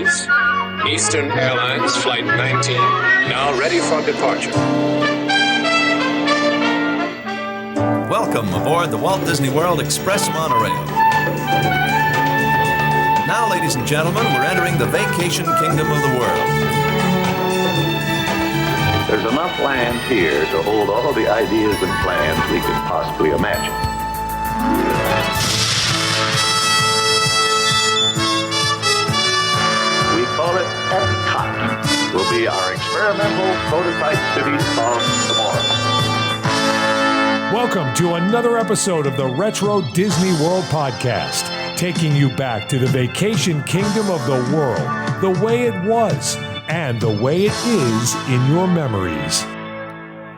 please. Eastern Airlines Flight 19, now ready for departure. Welcome aboard the Walt Disney World Express monorail. Now, ladies and gentlemen, we're entering the vacation kingdom of the world. There's enough land here to hold all the ideas and plans we could possibly imagine. We call it Epcot. Will be our experimental prototype city of tomorrow. Welcome to another episode of the Retro Disney World Podcast, taking you back to the vacation kingdom of the world, the way it was, and the way it is in your memories.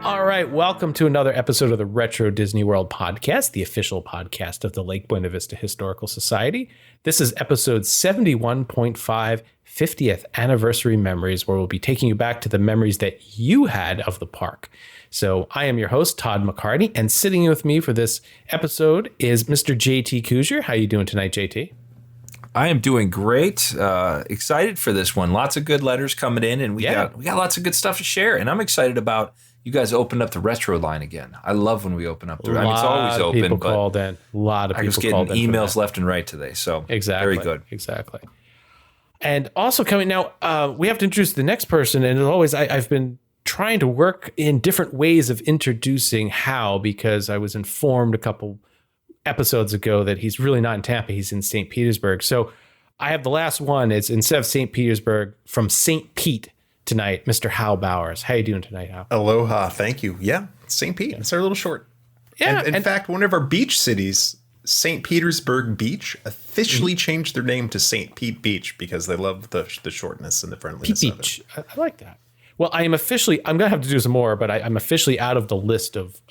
All right, welcome to another episode of the Retro Disney World Podcast, the official podcast of the Lake Buena Vista Historical Society. This is episode 71.5, 50th Anniversary Memories, where we'll be taking you back to the memories that you had of the park. So I am your host, Todd McCarty, and sitting with me for this episode is Mr. JT Kuzier. How are you doing tonight, JT? I am doing great. Excited for this one. Lots of good letters coming in, and we got lots of good stuff to share. And I'm excited about you guys opened up the retro line again. I love when we open up the. I mean, it's always open. People called in. A lot of people called in. I was getting emails left and right today. So exactly, very good. Exactly. And also coming now, we have to introduce the next person. And as always, I've been trying to work in different ways of introducing Hal, because I was informed a couple episodes ago that he's really not in Tampa, he's in St. Petersburg. So I have the last one. It's instead of St. Petersburg, from St. Pete tonight, Mr. Hal Bowers. How you doing tonight, Hal? Aloha, thank you. Yeah, St. Pete. It's our little short. Yeah. And in fact, one of our beach cities, St. Petersburg Beach, officially changed their name to St. Pete Beach because they love the shortness and the friendliness Pete of Beach. it. I like that. Well, I'm going to have to do some more, but I'm officially out of the list of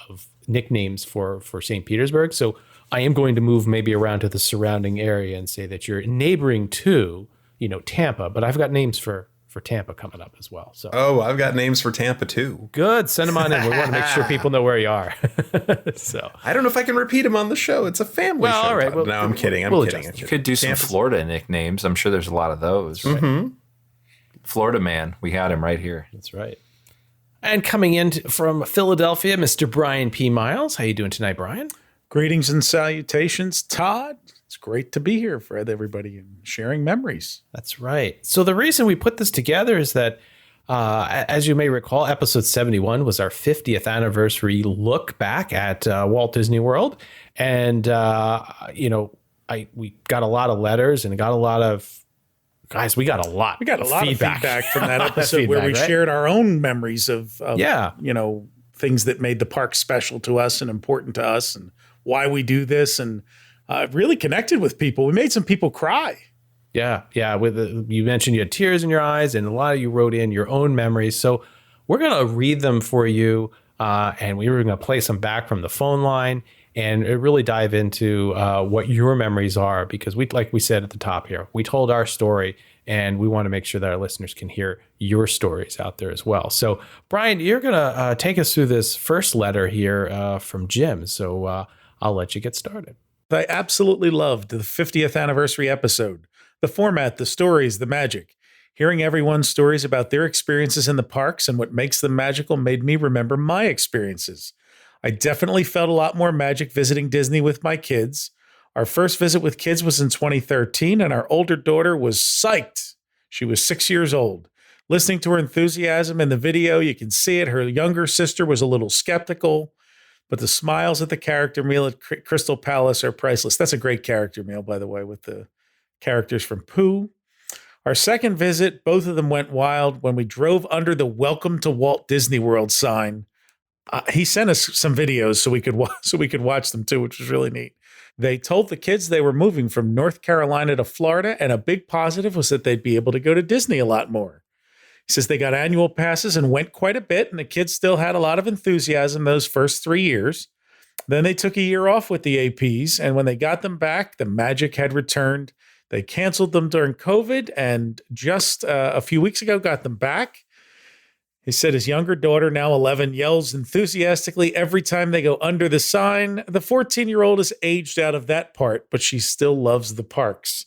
nicknames for St. Petersburg. So I am going to move maybe around to the surrounding area and say that you're neighboring to, Tampa, but I've got names for Tampa coming up as well. So I've got names for Tampa too. Good. Send them on in. We want to make sure people know where you are. So I don't know if I can repeat them on the show. It's a family show. All right. No, I'm kidding. I'm kidding. You could do some Florida nicknames. I'm sure there's a lot of those. Right? Mm-hmm. Florida man. We had him right here. That's right. And coming in from Philadelphia, Mr. Brian P. Miles. How you doing tonight, Brian? Greetings and salutations, Todd. It's great to be here for everybody and sharing memories. That's right. So the reason we put this together is that, as you may recall, episode 71 was our 50th anniversary look back at Walt Disney World. And, we got a lot of letters and got a lot of We got a lot of feedback from that episode where we shared our own memories of things that made the park special to us and important to us and why we do this, and really connected with people. We made some people cry. Yeah. You mentioned you had tears in your eyes, and a lot of you wrote in your own memories. So we're going to read them for you, and we were going to play some back from the phone line and really dive into what your memories are, because like we said at the top here, we told our story, and we want to make sure that our listeners can hear your stories out there as well. So, Brian, you're going to take us through this first letter here from Jim. So I'll let you get started. I absolutely loved the 50th anniversary episode. The format, the stories, the magic. Hearing everyone's stories about their experiences in the parks and what makes them magical made me remember my experiences. I definitely felt a lot more magic visiting Disney with my kids. Our first visit with kids was in 2013, and our older daughter was psyched. She was 6 years old. Listening to her enthusiasm in the video, you can see it. Her younger sister was a little skeptical, but the smiles at the character meal at Crystal Palace are priceless. That's a great character meal, by the way, with the characters from Pooh. Our second visit, both of them went wild when we drove under the Welcome to Walt Disney World sign. He sent us some videos so we could watch them too, which was really neat. They told the kids they were moving from North Carolina to Florida, and a big positive was that they'd be able to go to Disney a lot more. He says they got annual passes and went quite a bit, and the kids still had a lot of enthusiasm those first 3 years. Then they took a year off with the APs, and when they got them back, the magic had returned. They canceled them during COVID, and just a few weeks ago got them back. He said his younger daughter, now 11, yells enthusiastically every time they go under the sign. The 14-year-old is aged out of that part, but she still loves the parks.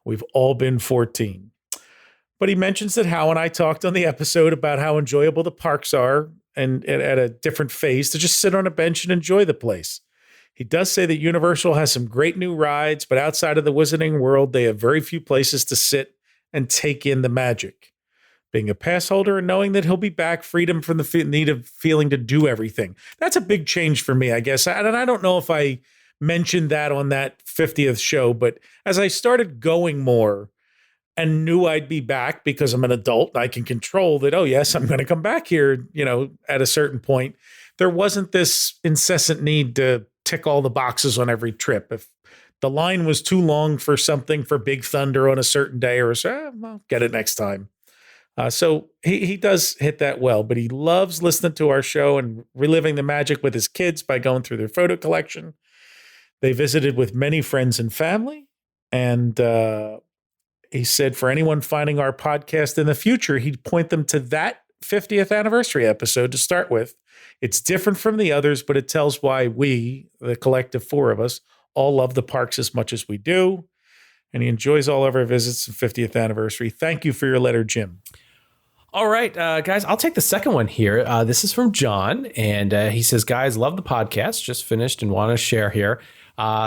We've all been 14. But he mentions that Hal and I talked on the episode about how enjoyable the parks are and at a different phase to just sit on a bench and enjoy the place. He does say that Universal has some great new rides, but outside of the Wizarding World, they have very few places to sit and take in the magic. Being a pass holder and knowing that he'll be back, freedom from the need of feeling to do everything. That's a big change for me, I guess. And I don't know if I mentioned that on that 50th show, but as I started going more and knew I'd be back because I'm an adult, I can control that, oh, yes, I'm going to come back here, at a certain point. There wasn't this incessant need to tick all the boxes on every trip. If the line was too long for something for Big Thunder on a certain day, or I'll get it next time. So he does hit that well, but he loves listening to our show and reliving the magic with his kids by going through their photo collection. They visited with many friends and family. And he said for anyone finding our podcast in the future, he'd point them to that 50th anniversary episode to start with. It's different from the others, but it tells why we, the collective four of us, all love the parks as much as we do. And he enjoys all of our visits to 50th anniversary. Thank you for your letter, Jim. All right, guys, I'll take the second one here. This is from John, and he says, guys, love the podcast. Just finished and want to share here.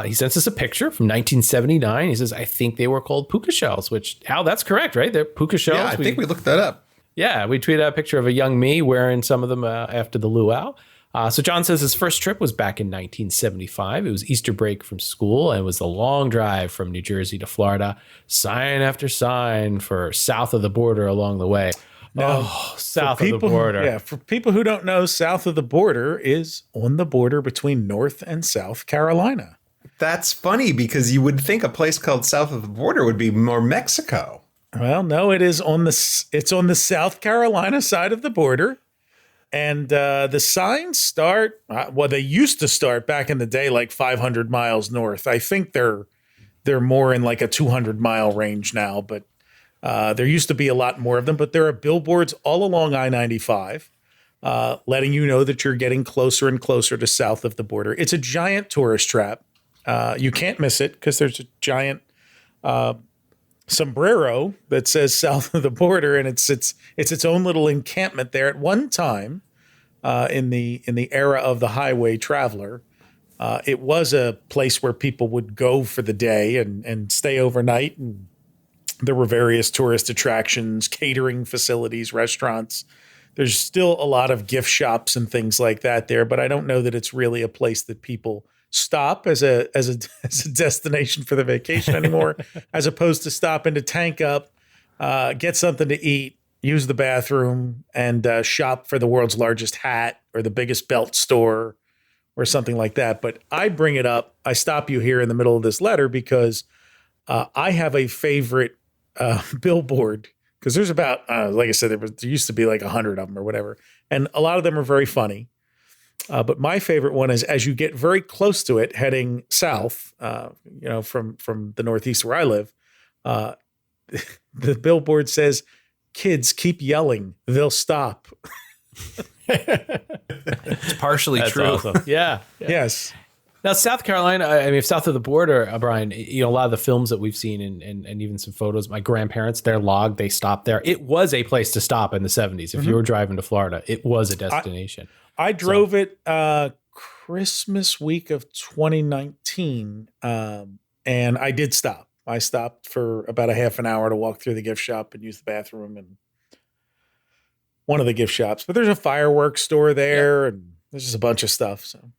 He sends us a picture from 1979. He says, I think they were called puka shells, which, Al, that's correct, right? They're puka shells. Yeah, I think we looked that up. Yeah, we tweeted a picture of a young me wearing some of them after the luau. So John says his first trip was back in 1975. It was Easter break from school, and it was a long drive from New Jersey to Florida. Sign after sign for south of the border along the way. South of the border. Yeah, for people who don't know, south of the border is on the border between North and South Carolina. That's funny because you would think a place called south of the border would be more Mexico. Well, no, it's on the South Carolina side of the border. And the signs start, they used to start back in the day, like 500 miles north. I think they're more in like a 200-mile range now, but there used to be a lot more of them. But there are billboards all along I-95 letting you know that you're getting closer and closer to south of the border. It's a giant tourist trap. You can't miss it because there's a giant sombrero that says south of the border, and it's its own little encampment there. At one time, in the era of the highway traveler, it was a place where people would go for the day and stay overnight. And there were various tourist attractions, catering facilities, restaurants. There's still a lot of gift shops and things like that there, but I don't know that it's really a place that people stop as a destination for the vacation anymore, as opposed to stopping to tank up, get something to eat, use the bathroom, and shop for the world's largest hat or the biggest belt store or something like that. But I bring it up. I stop you here in the middle of this letter because I have a favorite billboard, because there's about, like I said, there used to be like 100 of them or whatever. And a lot of them are very funny. But my favorite one is as you get very close to it, heading south, from the Northeast where I live, the billboard says, "Kids, keep yelling. They'll stop." It's partially That's true. awesome. Yeah. Yes. Now, South Carolina, I mean, south of the border, Brian, a lot of the films that we've seen and even some photos, my grandparents, their log, they stopped there. It was a place to stop in the 70s. If you were driving to Florida, it was a destination. I drove it Christmas week of 2019, and I did stop. I stopped for about a half an hour to walk through the gift shop and use the bathroom and one of the gift shops. But there's a fireworks store there, and there's just a bunch of stuff. So.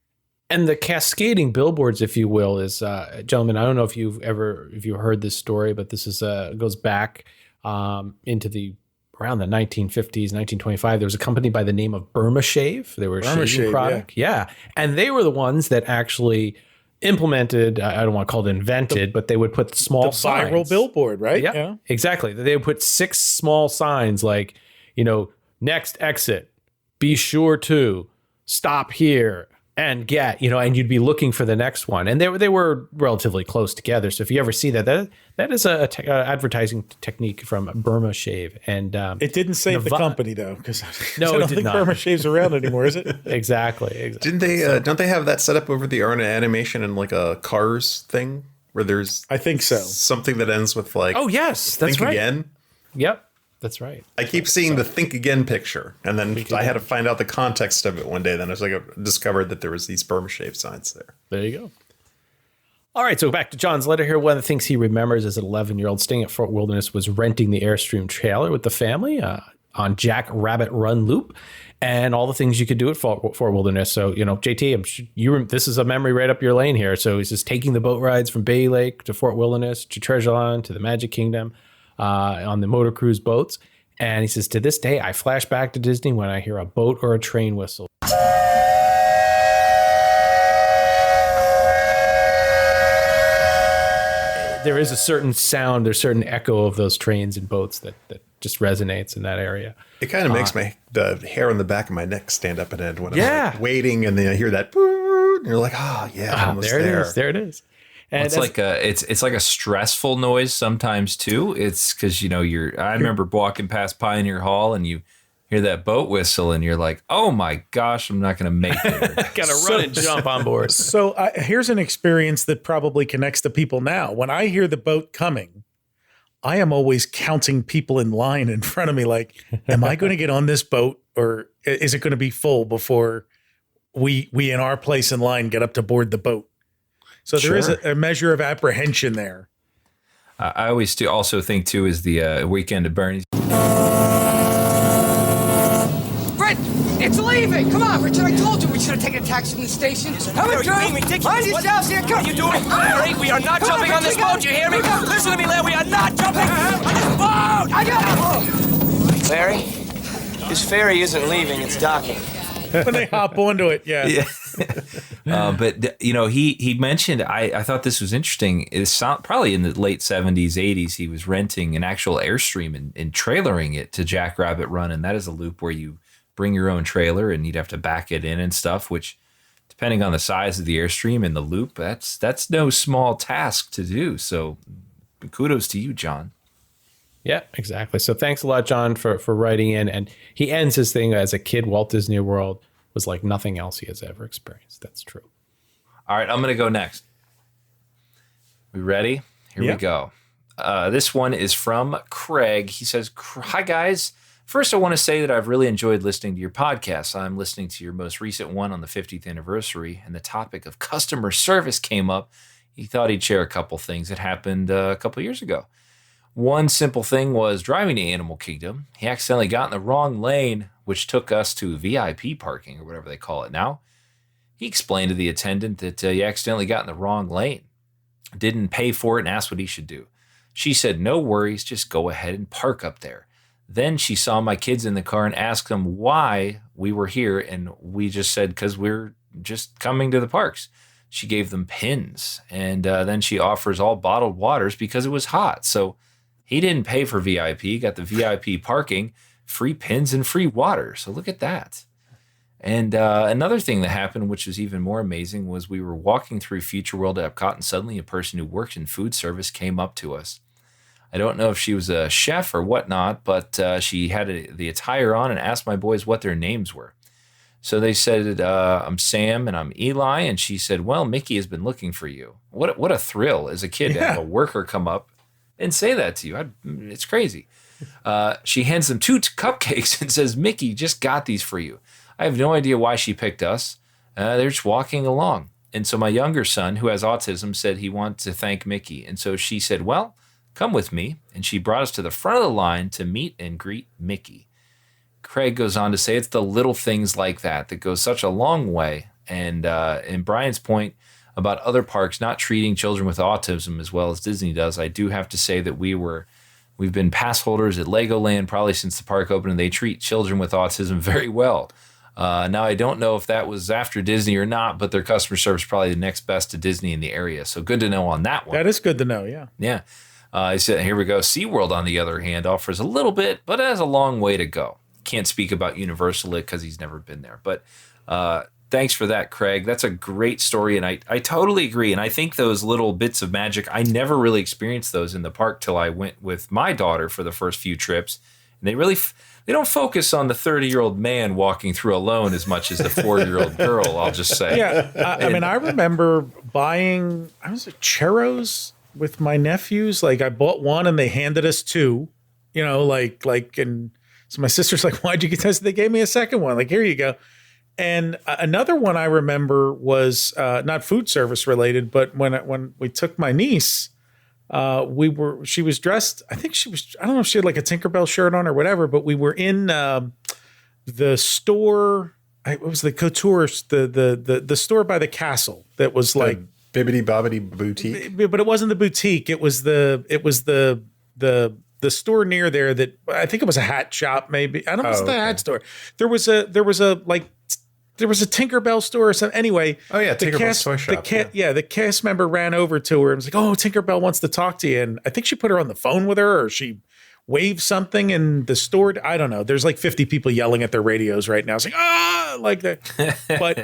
And the cascading billboards, if you will, is gentlemen. I don't know if you heard this story, but this is goes back into around the 1950s, 1925. There was a company by the name of Burma Shave. They were a shaving product, yeah, and they were the ones that actually implemented. I don't want to call it invented, but they would put small signs. Viral billboard, right? Yeah, exactly. They would put 6 small signs like, next exit, be sure to stop here. And and you'd be looking for the next one. And they were relatively close together. So if you ever see that is a advertising technique from Burma Shave. And it didn't save the company, though, because I it don't did think not. Burma Shave's around anymore, is it? Exactly. Didn't they? Don't they have that set up over the animation and like a Cars thing where there's? I think so. Something that ends with like. Oh yes, that's think right. Again. Yep. That's right. I keep seeing the think again picture, and then I had to find out the context of it one day. Then I was like, I discovered that there was these sperm shaped signs there. There you go. All right, so back to John's letter here. One of the things he remembers as an 11-year-old staying at Fort Wilderness was renting the Airstream trailer with the family on Jack Rabbit Run Loop, and all the things you could do at Fort Wilderness. So, JT, this is a memory right up your lane here. So he's just taking the boat rides from Bay Lake to Fort Wilderness to Treasure Island to the Magic Kingdom on the motor cruise boats. And he says, to this day, I flash back to Disney when I hear a boat or a train whistle. There is a certain sound, there's a certain echo of those trains and boats that just resonates in that area. It kind of makes the hair on the back of my neck stand up and end when I'm like waiting, and then I hear that, and you're like, there it is. There it is. And it's like a stressful noise sometimes too. It's because I remember walking past Pioneer Hall and you hear that boat whistle and you're like, oh my gosh, I'm not going to make it. Got to run and jump on board. So here's an experience that probably connects to people now. When I hear the boat coming, I am always counting people in line in front of me. Like, am I going to get on this boat, or is it going to be full before we in our place in line get up to board the boat? So there is a measure of apprehension there. I always also think too is the Weekend at Bernie's. Brett, it's leaving. Come on, Richard. I told you we should have taken a taxi from the station. Come on, being ridiculous. Mind yourselves here. Come. What are you doing? Larry, we are not jumping on this boat. You hear me? Listen to me, Larry. We are not jumping on this boat. I got it. Larry, this ferry isn't leaving. It's docking. When they hop onto it, yeah. But he mentioned, I thought this was interesting. It's probably in the late 70s, 80s, he was renting an actual Airstream and trailering it to Jack Rabbit Run. And that is a loop where you bring your own trailer and you'd have to back it in and stuff, which depending on the size of the Airstream and the loop, that's no small task to do. So kudos to you, John. Yeah, exactly. So thanks a lot, John, for writing in. And he ends his thing as a kid, Walt Disney World was like nothing else he has ever experienced. That's true. All right, I'm going to go next. We ready? Here we go. This one is from Craig. He says, hi, guys. First, I want to say that I've really enjoyed listening to your podcast. I'm listening to your most recent one on the 50th anniversary, and the topic of customer service came up. He thought he'd share a couple things that happened a couple years ago. One simple thing was driving to Animal Kingdom. He accidentally got in the wrong lane, which took us to VIP parking or whatever they call it now. He explained to the attendant that he accidentally got in the wrong lane, didn't pay for it, and asked what he should do. She said, no worries, just go ahead and park up there. Then she saw my kids in the car and asked them why we were here, and we just said, because we're just coming to the parks. She gave them pins, and then she offers all bottled waters because it was hot. So he didn't pay for VIP, got the VIP parking, free pins and free water. So look at that. And another thing that happened, which was even more amazing, was we were walking through Future World at Epcot, and suddenly a person who worked in food service came up to us. I don't know if she was a chef or whatnot, but she had the attire on and asked my boys what their names were. So they said, I'm Sam and I'm Eli. And she said, well, Mickey has been looking for you. What a thrill as a kid to have a worker come up and say that to you. It's crazy. She hands them 2 cupcakes and says, Mickey just got these for you. I have no idea why she picked us. They're just walking along. And so my younger son, who has autism, said he wants to thank Mickey. And so she said, well, come with me. And she brought us to the front of the line to meet and greet Mickey. Craig goes on to say it's the little things like that that go such a long way. And Brian's point about other parks not treating children with autism as well as Disney does, I do have to say that we've been pass holders at Legoland probably since the park opened, and they treat children with autism very well. Now, I don't know if that was after Disney or not, but their customer service is probably the next best to Disney in the area. So good to know on that one. That is good to know, yeah. Yeah. I said, here we go. SeaWorld, on the other hand, offers a little bit, but it has a long way to go. Can't speak about Universal because he's never been there. But thanks for that, Craig. That's a great story, and I totally agree. And I think those little bits of magic, I never really experienced those in the park till I went with my daughter for the first few trips. And they don't focus on the 30-year-old man walking through alone as much as the 4-year-old girl, I'll just say. Yeah, I mean, I remember buying, churros with my nephews. Like, I bought one and they handed us 2, and so my sister's like, why'd you get this? They gave me a second one. Like, here you go. And another one I remember was not food service related, but when we took my niece, she was dressed, I don't know if she had like a Tinkerbell shirt on or whatever, but we were in the store. It was the Couture, the store by the castle that was like Bibbidi Bobbidi Boutique. But it wasn't the boutique. It was the store near there that I think it was a hat shop. Maybe I don't know. It was the hat store. There was a Tinkerbell store or something. Anyway. Oh yeah. Tinkerbell's toy shop. The cast member ran over to her and was like, "Oh, Tinkerbell wants to talk to you." And I think she put her on the phone with her, or she waved something in the store. I don't know. There's like 50 people yelling at their radios right now. It's like, like that.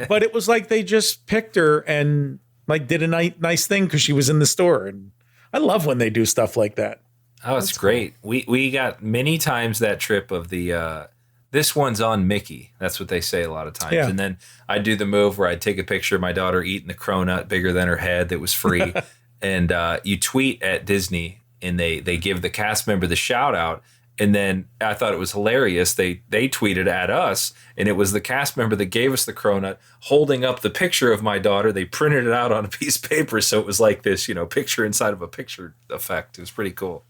but it was like they just picked her and like did a nice thing because she was in the store. And I love when they do stuff like that. Oh, it's great. Cool. We got many times that trip of the this one's on Mickey. That's what they say a lot of times. Yeah. And then I do the move where I take a picture of my daughter eating the cronut bigger than her head that was free. And you tweet at Disney and they give the cast member the shout out. And then I thought it was hilarious. They tweeted at us, and it was the cast member that gave us the cronut holding up the picture of my daughter. They printed it out on a piece of paper. So it was like this, picture inside of a picture effect. It was pretty cool.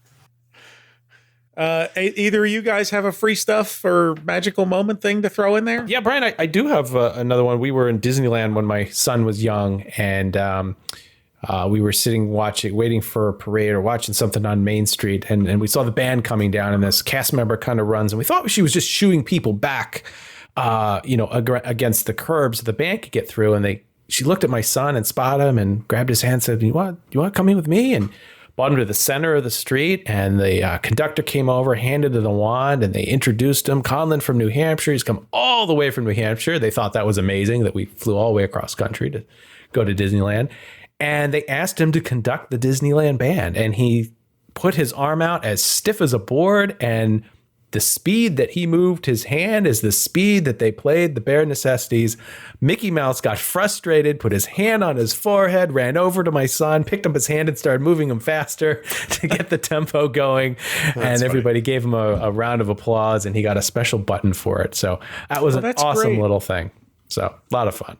Either of you guys have a free stuff or magical moment thing to throw in there? Yeah, Brian, I do have another one. We were in Disneyland when my son was young, and we were waiting for a parade or watching something on Main Street, and we saw the band coming down, and this cast member kind of runs, and we thought she was just shooing people back, against the curb so the band could get through, and she looked at my son and spotted him and grabbed his hand and said, you want to come in with me? And brought him to the center of the street, and the conductor came over, handed him the wand, and they introduced him. Conlon from New Hampshire. He's come all the way from New Hampshire. They thought that was amazing that we flew all the way across country to go to Disneyland. And they asked him to conduct the Disneyland band, and he put his arm out as stiff as a board, and the speed that he moved his hand is the speed that they played the Bare Necessities. Mickey Mouse got frustrated, put his hand on his forehead, ran over to my son, picked up his hand and started moving him faster to get the tempo going. And everybody gave him a round of applause, and he got a special button for it. So that was an awesome little thing. So a lot of fun.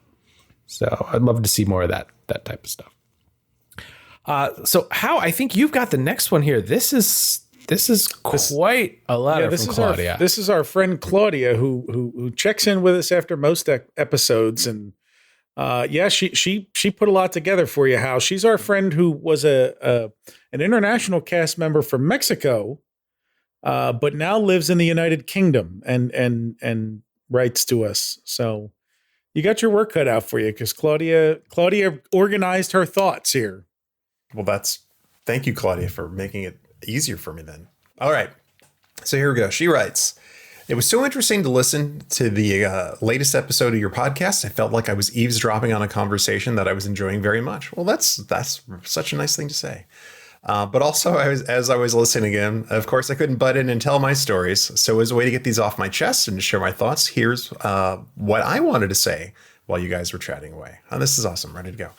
So I'd love to see more of that type of stuff. So How, I think you've got the next one here. This is quite a letter from Claudia. This is our friend Claudia who checks in with us after most episodes, and she put a lot together for you. How she's our friend who was an international cast member from Mexico, but now lives in the United Kingdom and writes to us. So you got your work cut out for you because Claudia organized her thoughts here. Well, thank you, Claudia, for making it easier for me then. All right. So here we go. She writes, "It was so interesting to listen to the latest episode of your podcast. I felt like I was eavesdropping on a conversation that I was enjoying very much." Well, that's such a nice thing to say. But also, as I was listening again, of course, I couldn't butt in and tell my stories. So as a way to get these off my chest and to share my thoughts, here's what I wanted to say while you guys were chatting away. Oh, this is awesome. Ready to go.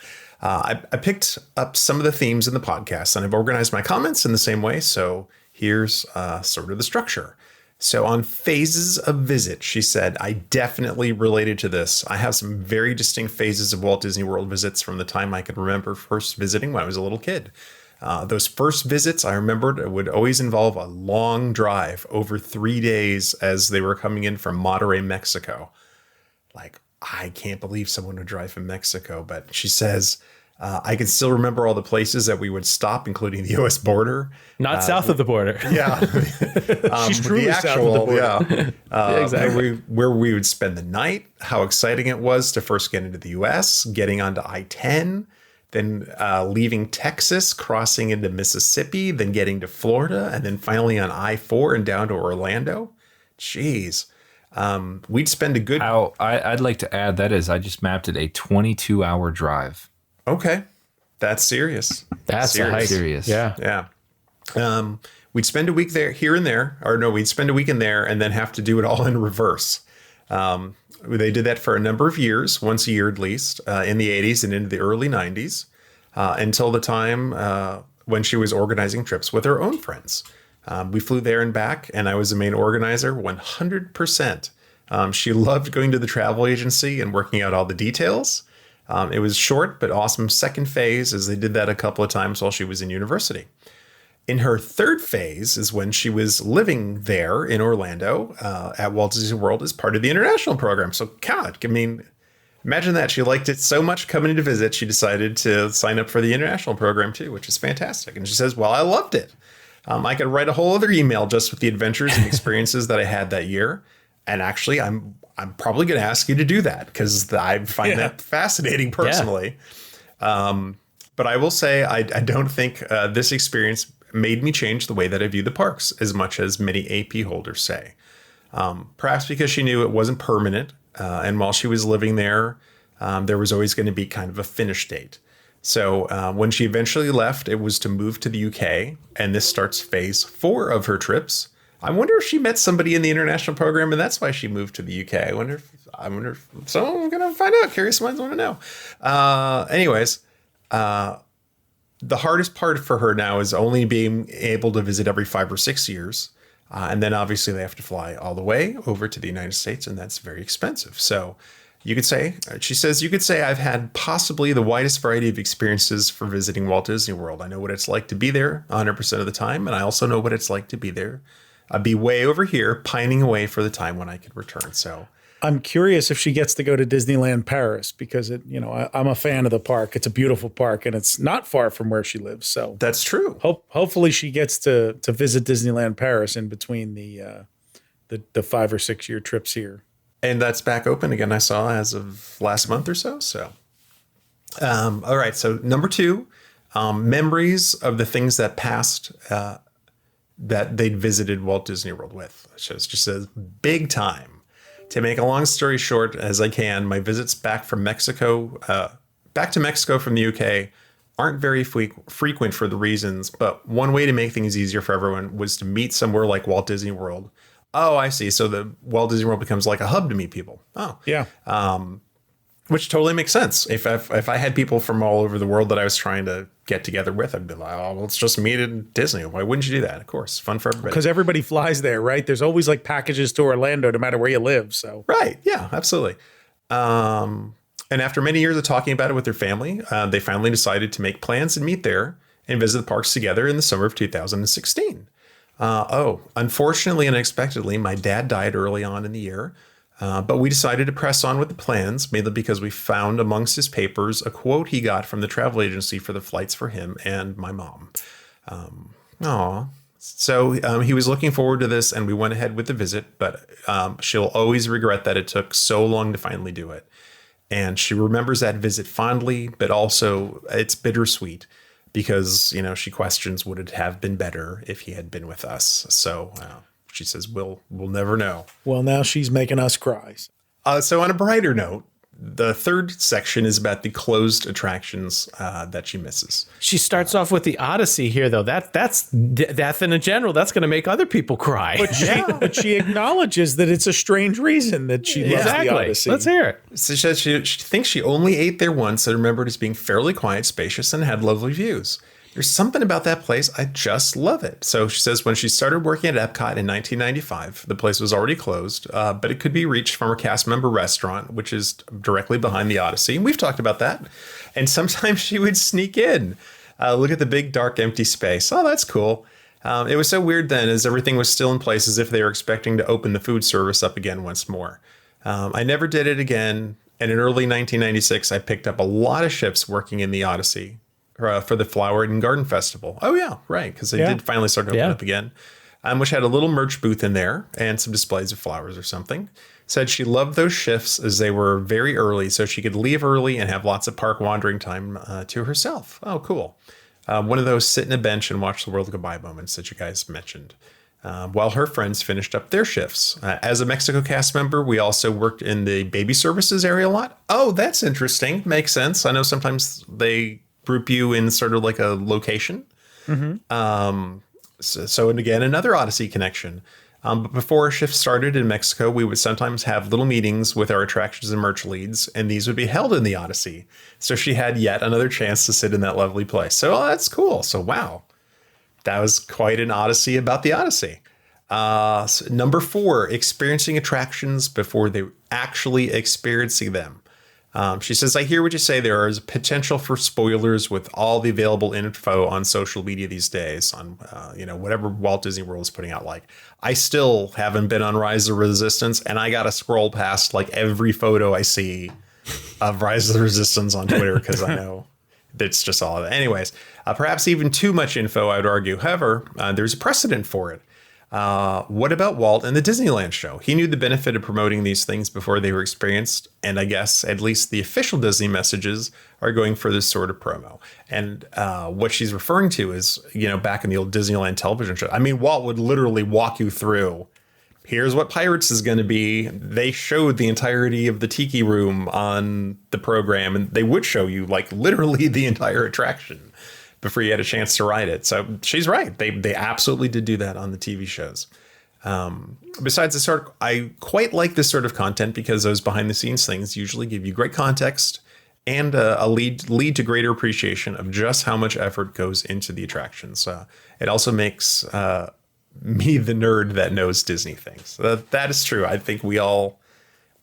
I picked up some of the themes in the podcast, and I've organized my comments in the same way. So here's sort of the structure. So on phases of visit, she said, I definitely related to this. I have some very distinct phases of Walt Disney World visits from the time I can remember first visiting when I was a little kid. Those first visits, I remembered, would always involve a long drive over 3 days as they were coming in from Monterrey, Mexico. Like, I can't believe someone would drive from Mexico. But she says, I can still remember all the places that we would stop, including the U.S. border. Not south of the border. Yeah. She's truly south of the border. Yeah, exactly. Where we would spend the night, how exciting it was to first get into the U.S., getting onto I-10, then leaving Texas, crossing into Mississippi, then getting to Florida, and then finally on I-4 and down to Orlando. Jeez. We'd spend a good... I'd like to add I just mapped it a 22-hour drive. Okay. That's serious. That's serious. Yeah. We'd spend a week there, here and there, or no, we'd spend a week in there and then have to do it all in reverse. They did that for a number of years, once a year at least, in the 80s and into the early 90s, until the time when she was organizing trips with her own friends. We flew there and back, and I was the main organizer 100%. She loved going to the travel agency and working out all the details. It was short but awesome second phase, as they did that a couple of times while she was in university. In her third phase is when she was living there in Orlando at Walt Disney World as part of the international program. So, God, I mean, imagine that. She liked it so much coming to visit, she decided to sign up for the international program too, which is fantastic. And she says, well, I loved it. I could write a whole other email just with the adventures and experiences that I had that year. And actually, I'm probably going to ask you to do that because I find that fascinating personally. But I will say, I don't think this experience made me change the way that I view the parks as much as many AP holders say. Perhaps because she knew it wasn't permanent. And while she was living there, there was always going to be kind of a finish date. So when she eventually left, it was to move to the UK. And this starts phase 4 of her trips. I wonder if she met somebody in the international program and that's why she moved to the UK. I wonder if someone's going to find out. Curious minds want to know. Anyways, the hardest part for her now is only being able to visit every 5 or 6 years. And then obviously they have to fly all the way over to the United States, and that's very expensive. So you could say, she says, you could say I've had possibly the widest variety of experiences for visiting Walt Disney World. I know what it's like to be there 100% of the time. And I also know what it's like to be there. I'd be way over here pining away for the time when I could return. So I'm curious if she gets to go to Disneyland Paris because I'm a fan of the park. It's a beautiful park and it's not far from where she lives. So that's true. Hopefully she gets to visit Disneyland Paris in between the 5 or 6 year trips here. And that's back open again, I saw, as of last month or so. So, all right. So number 2, memories of the things that passed that they'd visited Walt Disney World with. It just says big time. To make a long story short as I can, my visits back to Mexico from the UK aren't very frequent for the reasons, but one way to make things easier for everyone was to meet somewhere like Walt Disney World. Oh, I see. So the Walt Disney World becomes like a hub to meet people. Oh, yeah. Which totally makes sense. If I had people from all over the world that I was trying to get together with, I'd be like, oh, let's just meet in Disney. Why wouldn't you do that? Of course. Fun for everybody. Because everybody flies there, right? There's always like packages to Orlando, no matter where you live. So right. Yeah, absolutely. And after many years of talking about it with their family, they finally decided to make plans and meet there and visit the parks together in the summer of 2016. Unfortunately and unexpectedly, my dad died early on in the year. But we decided to press on with the plans, mainly because we found amongst his papers a quote he got from the travel agency for the flights for him and my mom. So he was looking forward to this, and we went ahead with the visit, but she'll always regret that it took so long to finally do it. And she remembers that visit fondly, but also it's bittersweet because, she questions would it have been better if he had been with us. So she says, we'll never know. Well, now she's making us cry. So on a brighter note, the third section is about the closed attractions that she misses. She starts off with the Odyssey here, though. That's death in a general. That's going to make other people cry. But she acknowledges that it's a strange reason that she loves the Odyssey. Let's hear it. So she thinks she only ate there once and remembered as being fairly quiet, spacious, and had lovely views. There's something about that place. I just love it. So she says when she started working at Epcot in 1995, the place was already closed, but it could be reached from her cast member restaurant, which is directly behind the Odyssey. And we've talked about that. And sometimes she would sneak in, look at the big, dark, empty space. Oh, that's cool. It was so weird then as everything was still in place as if they were expecting to open the food service up again once more. I never did it again. And in early 1996, I picked up a lot of shifts working in the Odyssey. For the Flower and Garden Festival. Oh, yeah, right, because they did finally start to open up again, which had a little merch booth in there and some displays of flowers or something. Said she loved those shifts as they were very early, so she could leave early and have lots of park wandering time to herself. Oh, cool. One of those sit in a bench and watch the world go by moments that you guys mentioned. While her friends finished up their shifts. As a Mexico cast member, we also worked in the baby services area a lot. Oh, that's interesting. Makes sense. I know sometimes they group you in sort of like a location. Mm-hmm. So and again, another Odyssey connection. But before our shift started in Mexico, we would sometimes have little meetings with our attractions and merch leads, and these would be held in the Odyssey. So she had yet another chance to sit in that lovely place. So that's cool. So wow. that was quite an odyssey about the Odyssey. So number 4, experiencing attractions before they actually experiencing them. She says, I hear what you say. There is potential for spoilers with all the available info on social media these days on, whatever Walt Disney World is putting out. Like, I still haven't been on Rise of Resistance, and I got to scroll past like every photo I see of Rise of the Resistance on Twitter because I know that's just all of it. Anyways, perhaps even too much info, I would argue. However, there's a precedent for it. What about Walt and the Disneyland show? He knew the benefit of promoting these things before they were experienced. And I guess at least the official Disney messages are going for this sort of promo. And what she's referring to is, back in the old Disneyland television show. I mean, Walt would literally walk you through. Here's what Pirates is going to be. They showed the entirety of the Tiki Room on the program, and they would show you like literally the entire attraction before you had a chance to ride it. So she's right. They absolutely did do that on the TV shows. Besides this sort, I quite like this sort of content because those behind the scenes things usually give you great context and a lead to greater appreciation of just how much effort goes into the attractions. It also makes me the nerd that knows Disney things. That is true. I think we all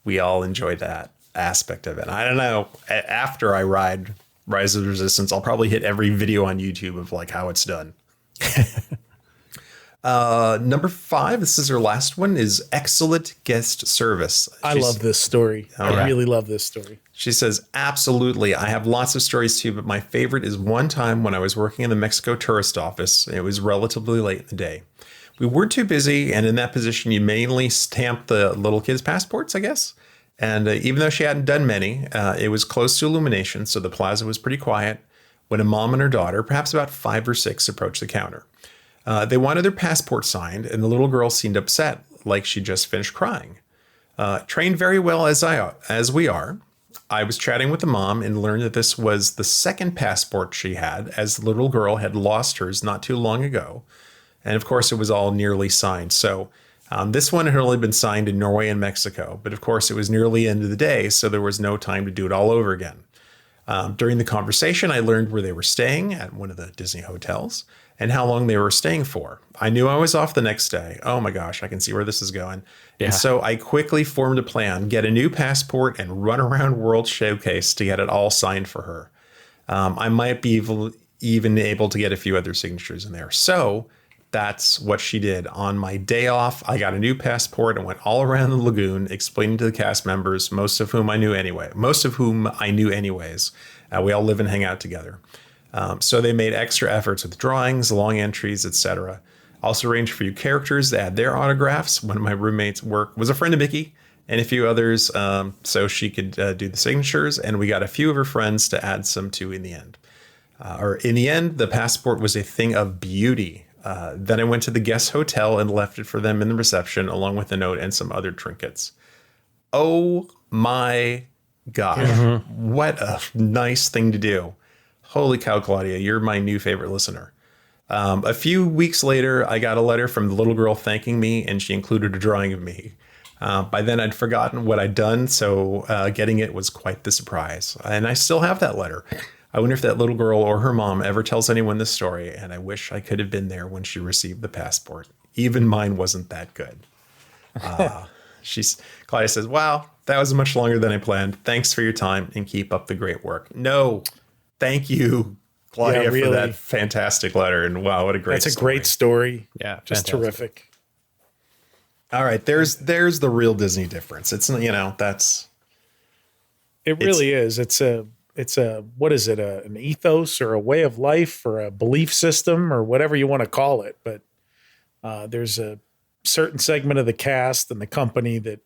enjoy that aspect of it. I don't know. After I ride Rise of the Resistance, I'll probably hit every video on YouTube of like how it's done. Number 5, this is her last one, is excellent guest service. I love this story. I really love this story. She says, absolutely. I have lots of stories too, but my favorite is one time when I was working in the Mexico tourist office. It was relatively late in the day. We weren't too busy, and in that position, you mainly stamp the little kids' passports, I guess. And even though she hadn't done many, it was close to illumination, so the plaza was pretty quiet when a mom and her daughter, perhaps about 5 or 6, approached the counter. They wanted their passport signed, and the little girl seemed upset, like she just finished crying. Trained very well as we are, I was chatting with the mom and learned that this was the second passport she had, as the little girl had lost hers not too long ago. And of course, it was all nearly signed. So this one had only been signed in Norway and Mexico, but of course it was nearly the end of the day, so there was no time to do it all over again. During the conversation, I learned where they were staying at one of the Disney hotels and how long they were staying for. I knew I was off the next day. Oh my gosh, I can see where this is going. Yeah. And so I quickly formed a plan, get a new passport and run around World Showcase to get it all signed for her. I might be even able to get a few other signatures in there. So that's what she did. On my day off, I got a new passport and went all around the lagoon explaining to the cast members, most of whom I knew anyways. We all live and hang out together. So they made extra efforts with drawings, long entries, etc. Also arranged for a few characters to add their autographs. One of my roommates' work was a friend of Mickey and a few others, so she could do the signatures. And we got a few of her friends to add some too in the end. In the end, the passport was a thing of beauty. Then I went to the guest hotel and left it for them in the reception, along with a note and some other trinkets. Oh my gosh. Mm-hmm. What a nice thing to do. Holy cow, Claudia, you're my new favorite listener. A few weeks later, I got a letter from the little girl thanking me, and she included a drawing of me. By then, I'd forgotten what I'd done, so getting it was quite the surprise. And I still have that letter. I wonder if that little girl or her mom ever tells anyone this story, and I wish I could have been there when she received the passport. Even mine wasn't that good. Claudia says, wow, that was much longer than I planned. Thanks for your time and keep up the great work. No, thank you, Claudia, really, for that fantastic letter. And wow, what a great story. That's a great story. Yeah, just fantastic. Terrific. All right, there's the real Disney difference. It's, that's... It really is. It's a what is it, an ethos or a way of life or a belief system or whatever you want to call it. But there's a certain segment of the cast and the company that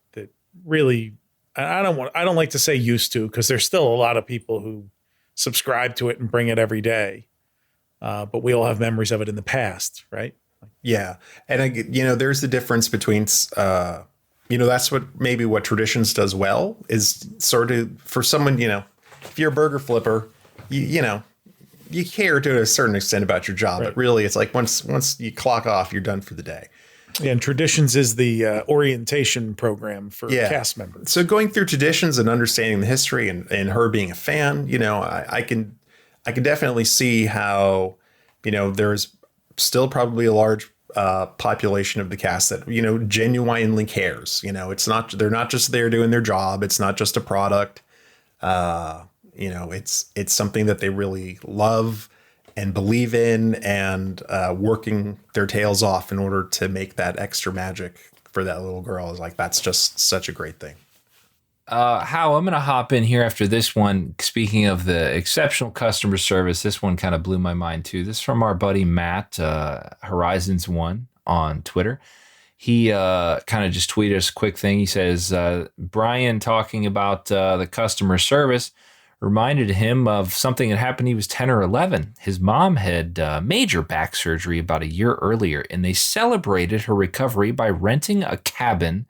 really, I don't like to say used to, because there's still a lot of people who subscribe to it and bring it every day. But we all have memories of it in the past, right? Yeah. And there's the difference between, that's what traditions does well is sort of for someone, if you're a burger flipper, you care to a certain extent about your job, right. But really it's like once you clock off, you're done for the day. Yeah, and traditions is the orientation program for cast members. So going through traditions and understanding the history and her being a fan, I can definitely see how, there's still probably a large population of the cast that, you know, genuinely cares. You know, they're not just there doing their job. It's not just a product. You know, it's something that they really love and believe in, and working their tails off in order to make that extra magic for that little girl is like, that's just such a great thing. How I'm going to hop in here after this one. Speaking of the exceptional customer service, this one kind of blew my mind too. This is from our buddy Matt, Horizons One on Twitter. He kind of just tweeted us a quick thing. He says, Brian talking about the customer service reminded him of something that happened. He was 10 or 11. His mom had major back surgery about a year earlier, and they celebrated her recovery by renting a cabin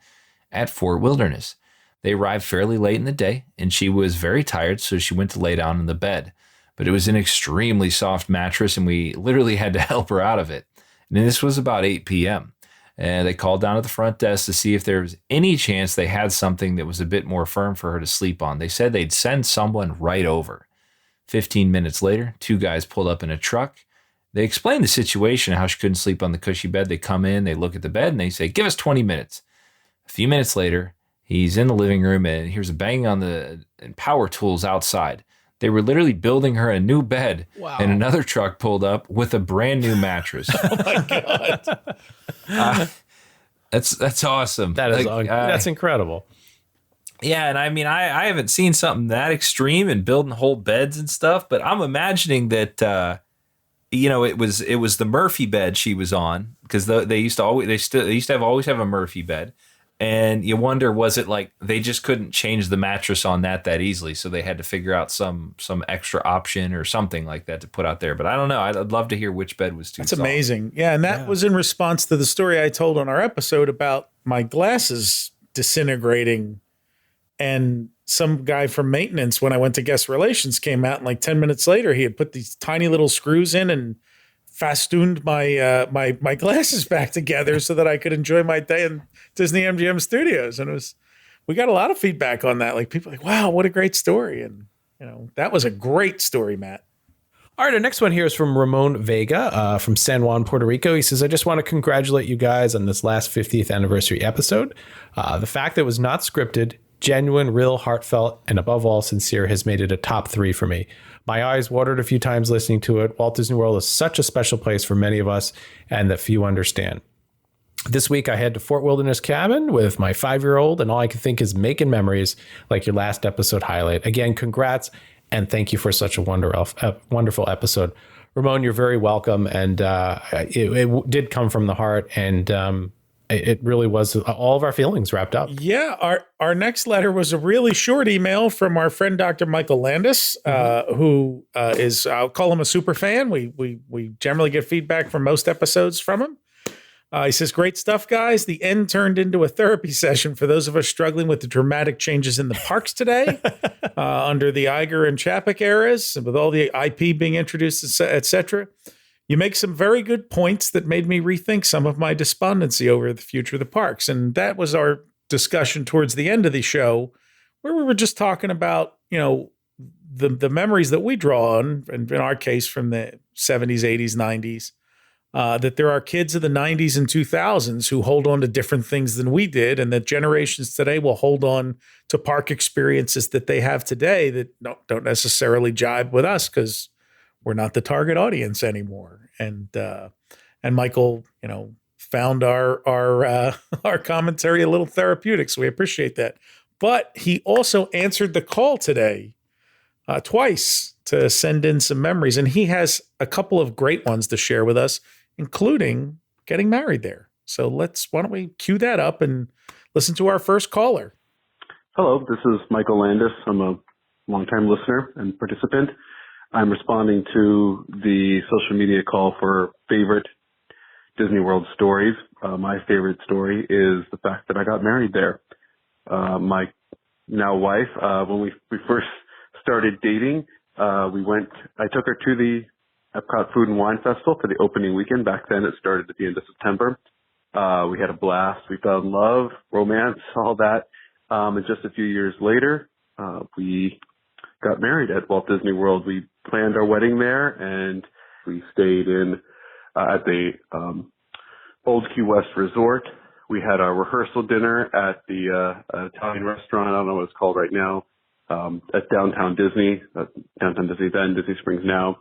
at Fort Wilderness. They arrived fairly late in the day, and she was very tired, so she went to lay down in the bed. But it was an extremely soft mattress, and we literally had to help her out of it. And this was about 8 p.m. And they called down at the front desk to see if there was any chance they had something that was a bit more firm for her to sleep on. They said they'd send someone right over. 15 minutes later, 2 guys pulled up in a truck. They explained the situation, how she couldn't sleep on the cushy bed. They come in, they look at the bed, and they say, give us 20 minutes. A few minutes later, he's in the living room, and here's a banging on the power tools outside. They were literally building her a new bed, and another truck pulled up with a brand new mattress. Oh my God. That's awesome. That is that's incredible. Yeah, and I mean, I haven't seen something that extreme in building whole beds and stuff, but I'm imagining that you know, it was the Murphy bed she was on, because they used to always have a Murphy bed. And you wonder, was it like they just couldn't change the mattress on that easily, so they had to figure out some extra option or something like that to put out there? But I don't know. I'd love to hear which bed was too soft. That's amazing. Yeah, and that was in response to the story I told on our episode about my glasses disintegrating, and some guy from maintenance, when I went to guest relations, came out, and like 10 minutes later, he had put these tiny little screws in and festooned my my glasses back together so that I could enjoy my day in Disney MGM Studios. And we got a lot of feedback on that. Like, people like, wow, what a great story. And, you know, that was a great story, Matt. All right, our next one here is from Ramon Vega from San Juan, Puerto Rico. He says, I just want to congratulate you guys on this last 50th anniversary episode. The fact that it was not scripted, genuine, real, heartfelt, and above all, sincere has made it a top 3 for me. My eyes watered a few times listening to it. Walt Disney World is such a special place for many of us, and that few understand. This week, I head to Fort Wilderness Cabin with my 5-year-old, and all I can think is making memories like your last episode highlight. Again, congrats, and thank you for such a wonderful episode. Ramon, you're very welcome, and it did come from the heart, and it really was all of our feelings wrapped up. Yeah, our next letter was a really short email from our friend Dr. Michael Landis, who is, I'll call him a super fan. We generally get feedback from most episodes from him. He says, great stuff, guys. The end turned into a therapy session for those of us struggling with the dramatic changes in the parks today under the Iger and Chapek eras, and with all the IP being introduced, et cetera. You make some very good points that made me rethink some of my despondency over the future of the parks. And that was our discussion towards the end of the show, where we were just talking about, you know, the memories that we draw on, and in our case from the 70s, 80s, 90s, that there are kids of the 90s and 2000s who hold on to different things than we did, and that generations today will hold on to park experiences that they have today that don't necessarily jibe with us because we're not the target audience anymore. And Michael, you know, found our commentary a little therapeutic, so we appreciate that. But he also answered the call today twice to send in some memories, and he has a couple of great ones to share with us, including getting married there. So why don't we cue that up and listen to our first caller. Hello, this is Michael Landis. I'm a longtime listener and participant. I'm responding to the social media call for favorite Disney World stories. My favorite story is the fact that I got married there. My now wife, when we first started dating, I took her to the Epcot Food and Wine Festival for the opening weekend. Back then it started at the end of September. We had a blast. We fell in love, romance, all that. And just a few years later, we got married at Walt Disney World. We planned our wedding there, and we stayed in at the Old Key West Resort. We had our rehearsal dinner at the Italian restaurant. I don't know what it's called right now, at downtown Disney then, Disney Springs now.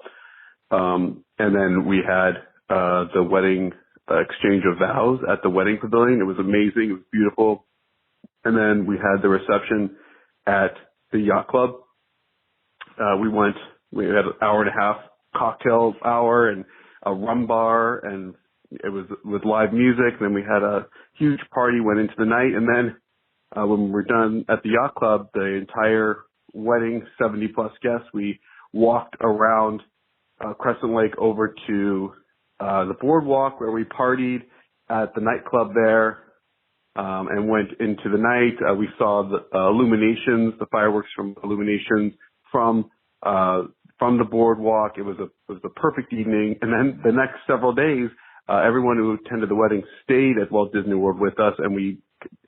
And then we had the wedding exchange of vows at the wedding pavilion. It was amazing. It was beautiful. And then we had the reception at the yacht club. We had an hour and a half cocktail hour and a rum bar, and it was with live music. Then we had a huge party, went into the night. And then when we were done at the yacht club, the entire wedding, 70 plus guests, we walked around Crescent Lake over to the boardwalk where we partied at the nightclub there, and went into the night. We saw the illuminations, the fireworks from illuminations from the boardwalk. It was a perfect evening. And then the next several days, everyone who attended the wedding stayed at Walt Disney World with us, and we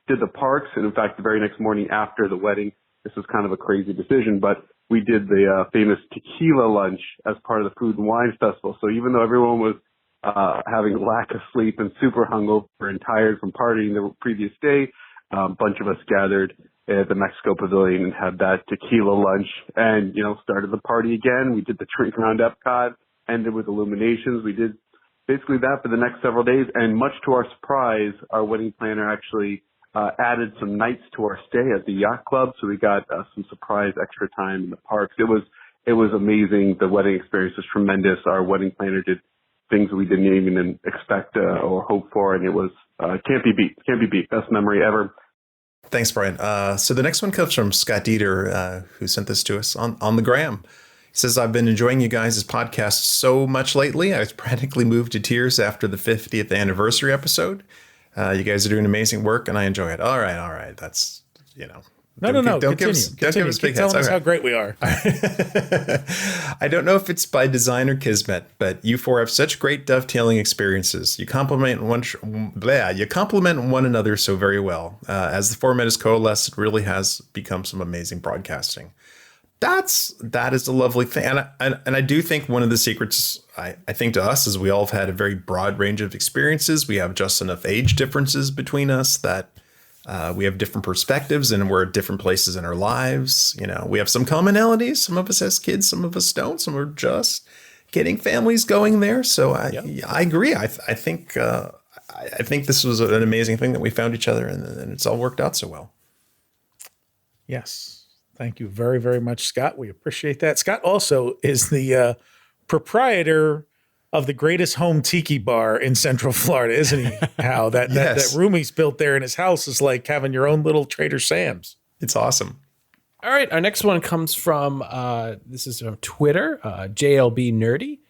did the parks. And in fact, the very next morning after the wedding, this was kind of a crazy decision, but we did the famous tequila lunch as part of the Food and Wine Festival. So even though everyone was having lack of sleep and super hungover and tired from partying the previous day, a bunch of us gathered at the Mexico Pavilion and had that tequila lunch and, started the party again. We did the drink around Epcot, ended with illuminations. We did basically that for the next several days. And much to our surprise, our wedding planner actually added some nights to our stay at the yacht club. So we got some surprise extra time in the parks. It was amazing. The wedding experience was tremendous. Our wedding planner did things we didn't even expect or hope for. And it was, can't be beat. Best memory ever. Thanks, Brian. So the next one comes from Scott Dieter, who sent this to us on the gram. He says, I've been enjoying you guys' podcast so much lately. I was practically moved to tears after the 50th anniversary episode. You guys are doing amazing work, and I enjoy it. All right. That's, No. Don't give us big heads. Keep telling us how great we are. I don't know if it's by design or kismet, but you four have such great dovetailing experiences. You complement one another so very well. As the format has coalesced, it really has become some amazing broadcasting. That is a lovely thing. And I do think one of the secrets, I think, to us is we all have had a very broad range of experiences. We have just enough age differences between us that we have different perspectives and we're at different places in our lives. We have some commonalities. Some of us has kids, some of us don't. Some are just getting families going there. So I agree. I think this was an amazing thing that we found each other and it's all worked out so well. Yes. Thank you very, very much, Scott. We appreciate that. Scott also is the proprietor of the greatest home tiki bar in Central Florida, isn't he? How that room he's built there in his house is like having your own little Trader Sam's. It's awesome. All right. Our next one comes from, this is from Twitter, JLB Nerdy.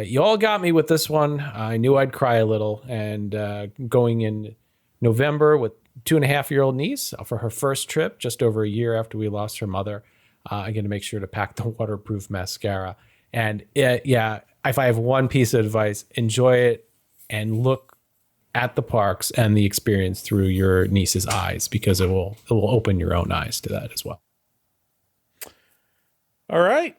You all got me with this one. I knew I'd cry a little. And going in November with 2.5-year-old niece for her first trip, just over a year after we lost her mother, I'm going to make sure to pack the waterproof mascara. And if I have one piece of advice, enjoy it and look at the parks and the experience through your niece's eyes, because it will open your own eyes to that as well. All right.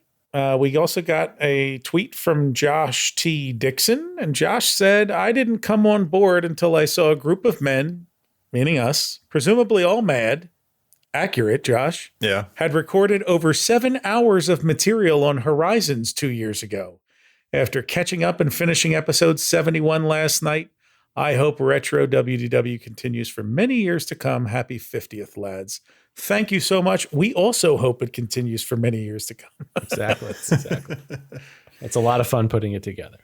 We also got a tweet from Josh T. Dixon, and Josh said, I didn't come on board until I saw a group of men, meaning us, presumably all mad, accurate, Josh, had recorded over 7 hours of material on Horizons 2 years ago. After catching up and finishing episode 71 last night, I hope Retro WDW continues for many years to come. Happy 50th, lads. Thank you so much. We also hope it continues for many years to come. Exactly. It's a lot of fun putting it together.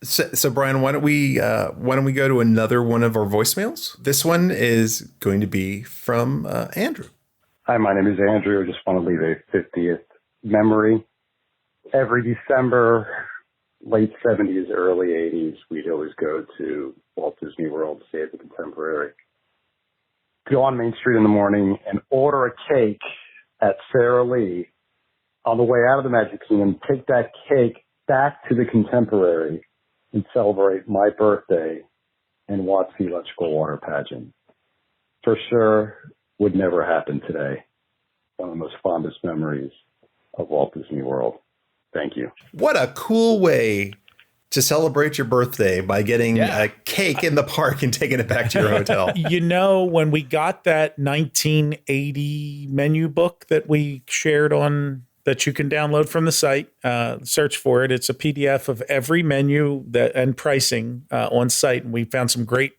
So Brian, why don't we go to another one of our voicemails? This one is going to be from Andrew. Hi, my name is Andrew. I just want to leave a 50th memory. Every December, late 70s, early 80s, we'd always go to Walt Disney World, stay at the Contemporary, go on Main Street in the morning and order a cake at Sara Lee. On the way out of the Magic Kingdom, take that cake back to the Contemporary and celebrate my birthday and watch the electrical water pageant. For sure, would never happen today. One of the most fondest memories of Walt Disney World. Thank you. What a cool way to celebrate your birthday by getting a cake in the park and taking it back to your hotel. You know, when we got that 1980 menu book that we shared on that you can download from the site, search for it. It's a PDF of every menu and pricing on site. And we found some great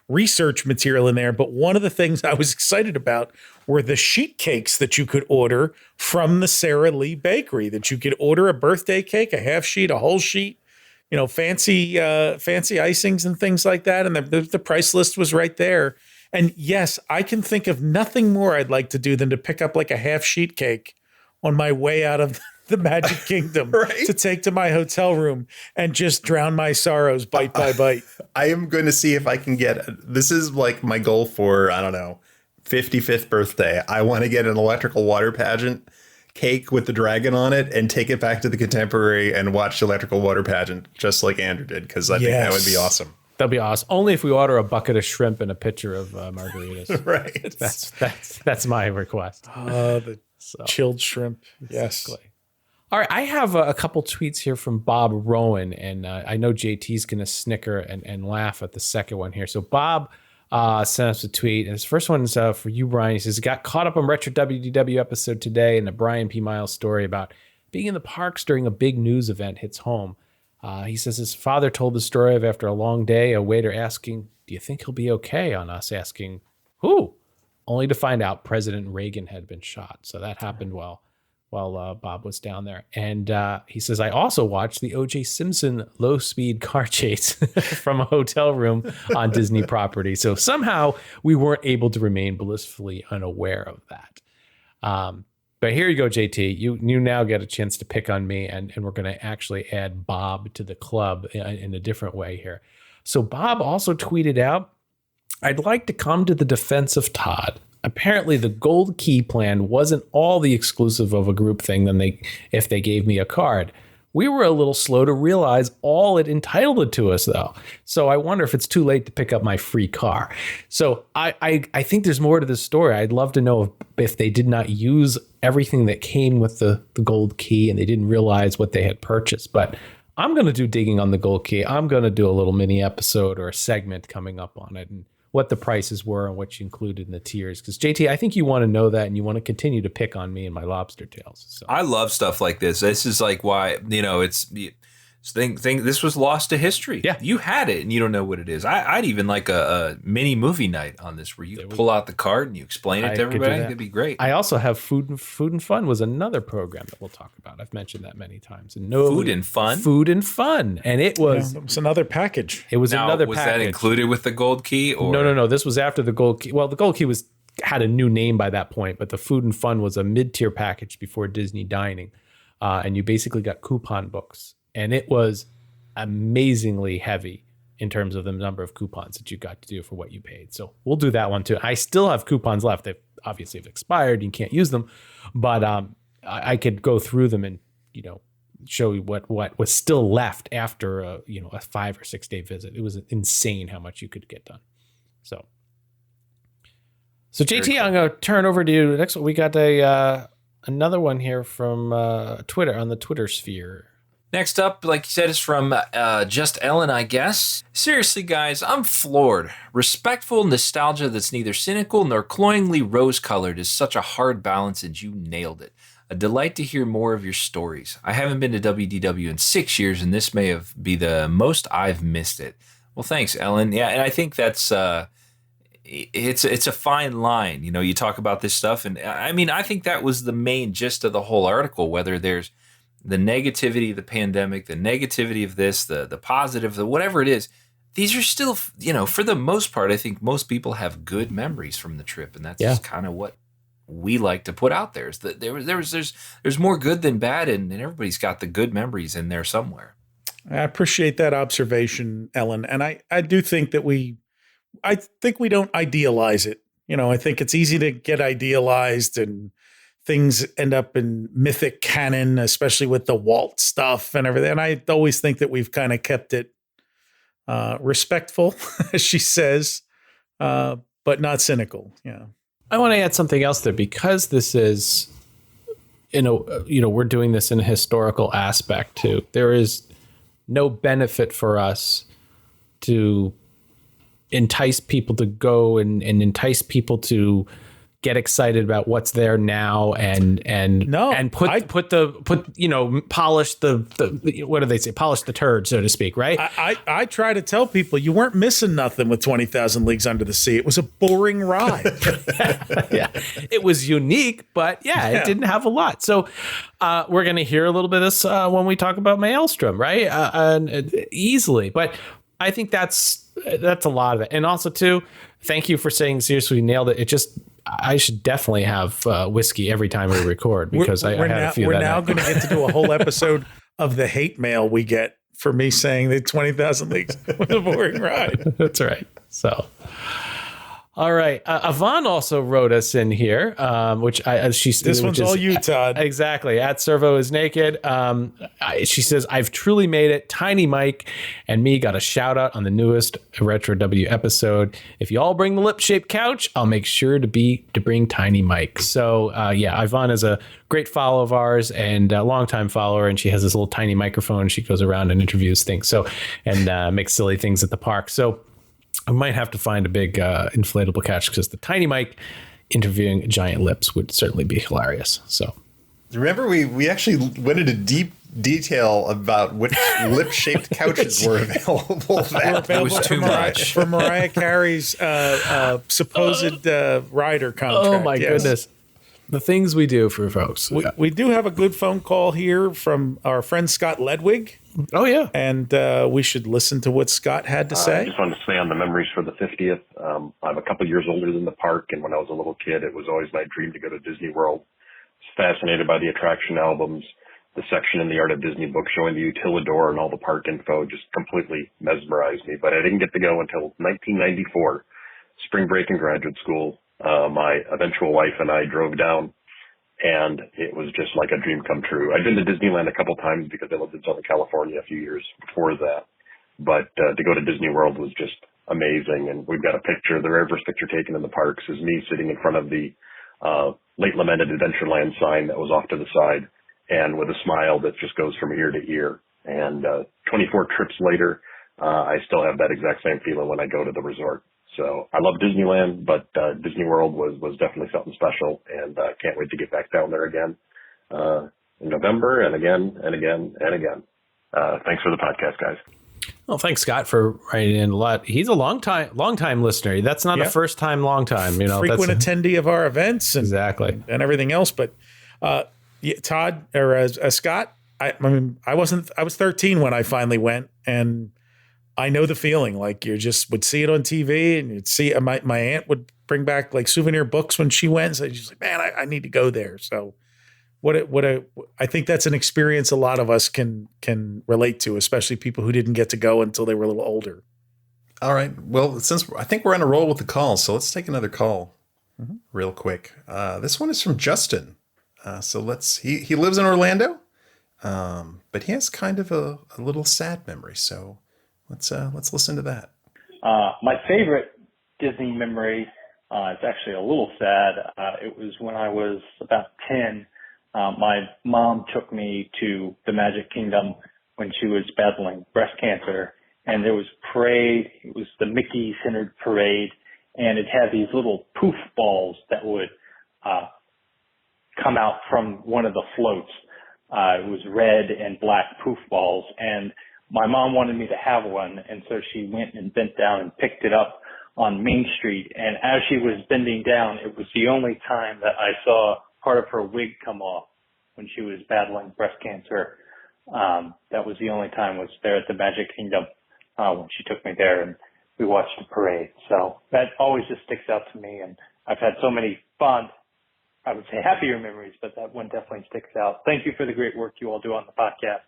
research material in there. But one of the things I was excited about were the sheet cakes that you could order from the Sara Lee Bakery, that you could order a birthday cake, a half sheet, a whole sheet, you know, fancy icings and things like that. And the price list was right there. And yes, I can think of nothing more I'd like to do than to pick up like a half sheet cake on my way out of the Magic Kingdom to take to my hotel room and just drown my sorrows bite by bite. I am going to see if I can this is like my goal for, I don't know, 55th birthday. I want to get an electrical water pageant cake with the dragon on it and take it back to the Contemporary and watch the electrical water pageant just like Andrew did, because I think that would be awesome. That'd be awesome. Only if we order a bucket of shrimp and a pitcher of margaritas. Right. That's my request. Chilled shrimp. Yes. Exactly. All right. I have a couple tweets here from Bob Rowan, and I know JT's going to snicker and laugh at the second one here. So Bob sent us a tweet, and his first one's for you, Brian. He says, got caught up on Retro WDW episode today, and the Brian P. Miles story about being in the parks during a big news event hits home. He says his father told the story of after a long day, a waiter asking, do you think he'll be okay? On us asking, who? Only to find out President Reagan had been shot. So that happened while Bob was down there. And he says, I also watched the O.J. Simpson low-speed car chase from a hotel room on Disney property. So somehow we weren't able to remain blissfully unaware of that. But here you go, JT. You now get a chance to pick on me, and we're going to actually add Bob to the club in a different way here. So Bob also tweeted out, I'd like to come to the defense of Todd. Apparently the gold key plan wasn't all the exclusive of a group thing if they gave me a card. We were a little slow to realize all it entitled it to us, though. So I wonder if it's too late to pick up my free car. So I think there's more to this story. I'd love to know if they did not use everything that came with the gold key and they didn't realize what they had purchased. But I'm going to do digging on the gold key. I'm going to do a little mini episode or a segment coming up on it and what the prices were and what you included in the tiers. Because JT, I think you want to know that, and you want to continue to pick on me and my lobster tails. So. I love stuff like this. This is like why, this was lost to history. Yeah. You had it and you don't know what it is. I'd even like a mini movie night on this where you pull out the card and you explain it to everybody. It'd be great. I also have Food and Fun was another program that we'll talk about. I've mentioned that many times. And Food and Fun. And it was another package. It was another was package. Was that included with the gold key? Or? No. This was after the gold key. Well, the gold key had a new name by that point, but the Food and Fun was a mid-tier package before Disney dining. And you basically got coupon books. And it was amazingly heavy in terms of the number of coupons that you got to do for what you paid. So we'll do that one too. I still have coupons left. They obviously have expired. You can't use them, but I could go through them and, show you what was still left after a 5 or 6 day visit. It was insane how much you could get done. So JT, cool. I'm going to turn over to you. Next one, we got another one here from Twitter on the Twitter sphere. Next up, like you said, is from Just Ellen, I guess. Seriously, guys, I'm floored. Respectful nostalgia that's neither cynical nor cloyingly rose-colored is such a hard balance, and you nailed it. A delight to hear more of your stories. I haven't been to WDW in 6 years, and this may be the most I've missed it. Well, thanks, Ellen. Yeah, and I think that's it's a fine line. You talk about this stuff, and I think that was the main gist of the whole article, whether there's the negativity of the pandemic, the negativity of this, the positive, whatever it is, these are still, for the most part, I think most people have good memories from the trip. And that's just kind of what we like to put out there is that there's more good than bad. And everybody's got the good memories in there somewhere. I appreciate that observation, Ellen. And I do think that we don't idealize it. I think it's easy to get idealized and things end up in mythic canon, especially with the Walt stuff and everything. And I always think that we've kind of kept it respectful, as she says, but not cynical. Yeah. I want to add something else there because this is, we're doing this in a historical aspect too. There is no benefit for us to entice people to go and entice people to get excited about what's there now and polish the what do they say? Polish the turd, so to speak, right? I try to tell people you weren't missing nothing with 20,000 Leagues Under the Sea. It was a boring ride. Yeah, it was unique, but it didn't have a lot. So we're going to hear a little bit of this when we talk about Maelstrom, right? Easily, but I think that's a lot of it. And also too, thank you for saying seriously, we nailed it. I should definitely have whiskey every time we record because I had a few. We're now going to get to do a whole episode of the hate mail we get for me saying that 20,000 Leagues was a boring ride. That's right. So, all right. Yvonne also wrote us in here, this one's all you, Todd. Exactly. At Servo is Naked. She says, I've truly made it. Tiny Mike and me got a shout out on the newest Retro W episode. If you all bring the lip-shaped couch, I'll make sure to bring Tiny Mike. So Yvonne is a great follow of ours and a longtime follower, and she has this little tiny microphone. She goes around and interviews things and makes silly things at the park. So I might have to find a big inflatable couch because the Tiny Mike interviewing giant lips would certainly be hilarious. So remember, we actually went into deep detail about which lip-shaped couches were available. It was too much for Mariah Carey's supposed rider contract. Oh my goodness. The things we do for folks. We do have a good phone call here from our friend Scott Ledwig. Oh, yeah. And we should listen to what Scott had to say. I just wanted to say on the memories for the 50th, I'm a couple years older than the park, and when I was a little kid, it was always my dream to go to Disney World. I was fascinated by the attraction albums, the section in the Art of Disney book showing the Utilidor and all the park info just completely mesmerized me. But I didn't get to go until 1994, spring break in graduate school. My eventual wife and I drove down, and it was just like a dream come true. I'd been to Disneyland a couple times because I lived in Southern California a few years before that. But to go to Disney World was just amazing. And we've got a picture, the very first picture taken in the parks is me sitting in front of the late lamented Adventureland sign that was off to the side and with a smile that just goes from ear to ear. And 24 trips later, I still have that exact same feeling when I go to the resort. So I love Disneyland, but Disney World was definitely something special, and can't wait to get back down there again in November and again and again and again. Thanks for the podcast, guys. Well, thanks, Scott, for writing in a lot. He's a long time listener. That's not a first time, long time. Frequent attendee of our events, and, exactly, and everything else. But Todd or Scott, I was 13 when I finally went, and I know the feeling. Like you just would see it on TV, and you'd see my aunt would bring back like souvenir books when she went. So she's like, "Man, I need to go there." So I think that's an experience a lot of us can relate to, especially people who didn't get to go until they were a little older. All right. Well, since I think we're on a roll with the calls, so let's take another call real quick. This one is from Justin. So he lives in Orlando, but he has kind of a little sad memory. So let's listen to that. My favorite Disney memory, it's actually a little sad. It was when I was about 10. My mom took me to the Magic Kingdom when she was battling breast cancer, and there was a parade. It was the Mickey-centered parade, and it had these little poof balls that would come out from one of the floats. It was red and black poof balls, and my mom wanted me to have one, and so she went and bent down and picked it up on Main Street. And as she was bending down, it was the only time that I saw part of her wig come off when she was battling breast cancer. That was the only time was there at the Magic Kingdom when she took me there and we watched the parade. So that always just sticks out to me. And I've had so many fond, I would say happier memories, but that one definitely sticks out. Thank you for the great work you all do on the podcast,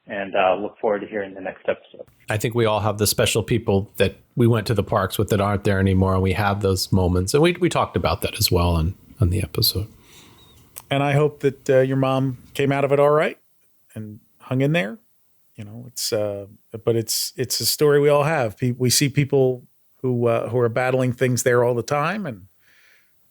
and look forward to hearing the next episode. I think we all have the special people that we went to the parks with that aren't there anymore, and we have those moments. And we talked about that as well on the episode. And I hope that your mom came out of it all right and hung in there. But it's a story we all have. We see people who are battling things there all the time, and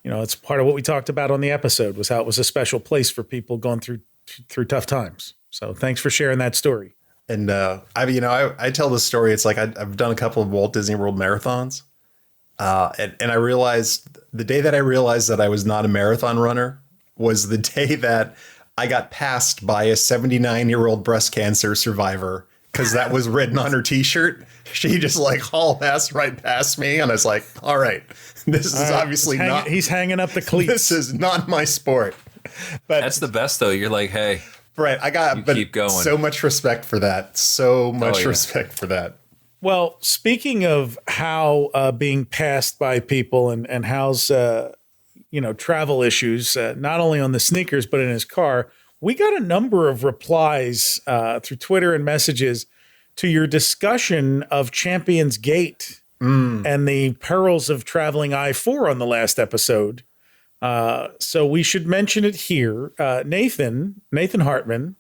it's part of what we talked about on the episode was how it was a special place for people going through tough times. So thanks for sharing that story. And I tell this story. It's like I've done a couple of Walt Disney World marathons. And I realized the day that I realized that I was not a marathon runner was the day that I got passed by a 79-year-old breast cancer survivor, because that was written on her t-shirt. She just like hauled ass right past me. And I was like, all right, this is obviously not. He's hanging up the cleats. This is not my sport. But that's the best though. You're like, hey, right. Keep going. So much respect for that. Respect for that. Well, speaking of how being passed by people and how's travel issues, not only on the sneakers but in his car, we got a number of replies through Twitter and messages to your discussion of Champions Gate and the perils of traveling I-4 on the last episode. So we should mention it here. Nathan Hartman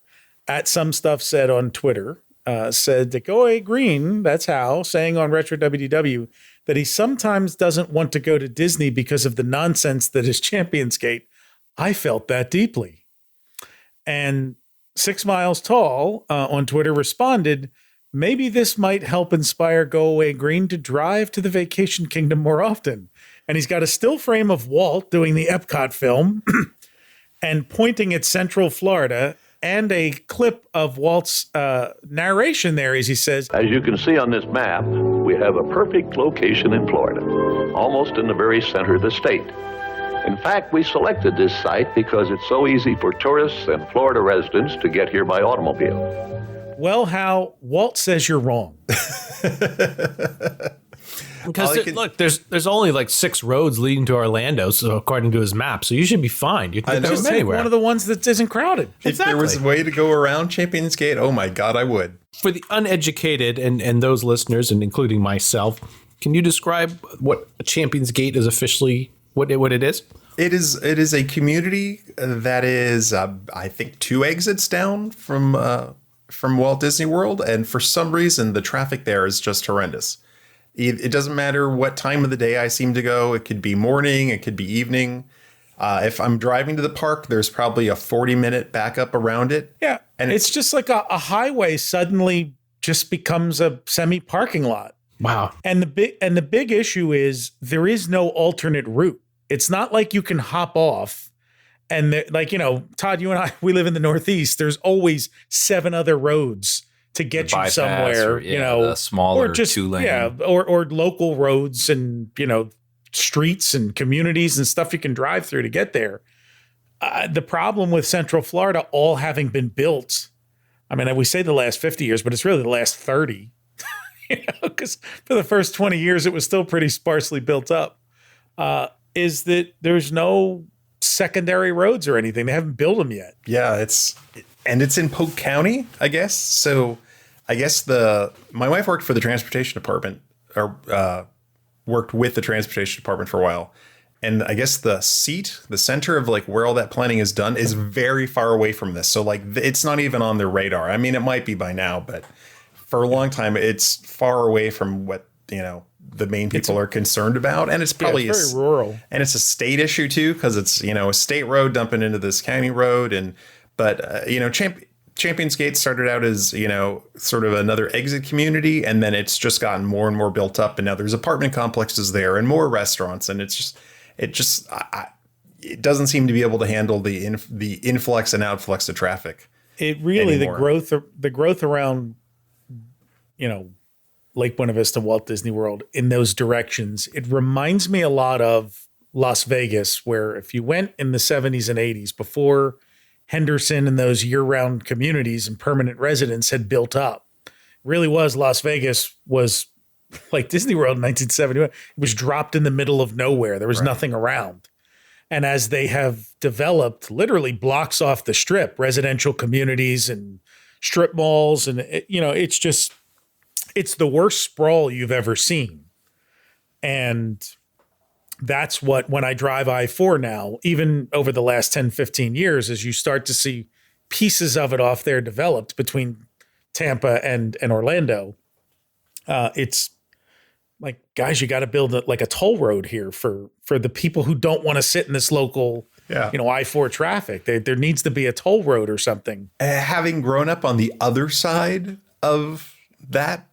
at Some Stuff Said on Twitter said that Go Away Green, that's how, saying on Retro WDW that he sometimes doesn't want to go to Disney because of the nonsense that is Champions Gate. I felt that deeply. And 6 Miles Tall on Twitter responded, maybe this might help inspire Go Away Green to drive to the Vacation Kingdom more often. And he's got a still frame of Walt doing the Epcot film and pointing at Central Florida, and a clip of Walt's narration there as he says, as you can see on this map, we have a perfect location in Florida, almost in the very center of the state. In fact, we selected this site because it's so easy for tourists and Florida residents to get here by automobile. Well, Hal, Walt says you're wrong. Because look, there's only like 6 roads leading to Orlando, so according to his map, so you should be fine. You can just take one of the ones that isn't crowded. If there was a way to go around Champions Gate, oh my God, I would. For the uneducated and those listeners, and including myself, can you describe what a Champions Gate is officially, what it is? It is a community that is, I think, 2 exits down from Walt Disney World, and for some reason the traffic there is just horrendous. It doesn't matter what time of the day I seem to go. It could be morning, it could be evening. If I'm driving to the park, there's probably a 40-minute backup around it. Yeah, and it's just like a highway suddenly just becomes a semi-parking lot. Wow. And the big issue is there is no alternate route. It's not like you can hop off and Todd, you and I, we live in the Northeast. There's always 7 other roads to get you somewhere, the smaller or just 2-lane, or local roads and streets and communities and stuff you can drive through to get there. The problem with Central Florida all having been built, I mean, we say the last 50 years, but it's really the last 30, because for the first 20 years it was still pretty sparsely built up. Is that there's no secondary roads or anything? They haven't built them yet. Yeah, it's in Polk County, I guess. So I guess my wife worked for the transportation department, or worked with the transportation department for a while. And I guess the center of like where all that planning is done is very far away from this. So like it's not even on their radar. I mean, it might be by now, but for a long time, it's far away from what, the main people are concerned about. And it's probably it's very rural. And it's a state issue too, because it's, a state road dumping into this county road. But Champions Gate started out as, sort of another exit community, and then it's just gotten more and more built up, and now there's apartment complexes there and more restaurants, and it doesn't seem to be able to handle the influx and outflux of traffic. It really anymore. the growth around Lake Buena Vista, Walt Disney World in those directions. It reminds me a lot of Las Vegas, where if you went in the 70s and 80s before Henderson and those year-round communities and permanent residents had built up. It really was. Las Vegas was like Disney World in 1971. It was dropped in the middle of nowhere. There was nothing around. And as they have developed literally blocks off the strip, residential communities and strip malls, and it's the worst sprawl you've ever seen. And that's what, when I drive I-4 now, even over the last 10, 15 years, as you start to see pieces of it off there developed between Tampa and Orlando, it's like, guys, you got to build like a toll road here for the people who don't want to sit in this local, I-4 traffic. There needs to be a toll road or something. Having grown up on the other side of that.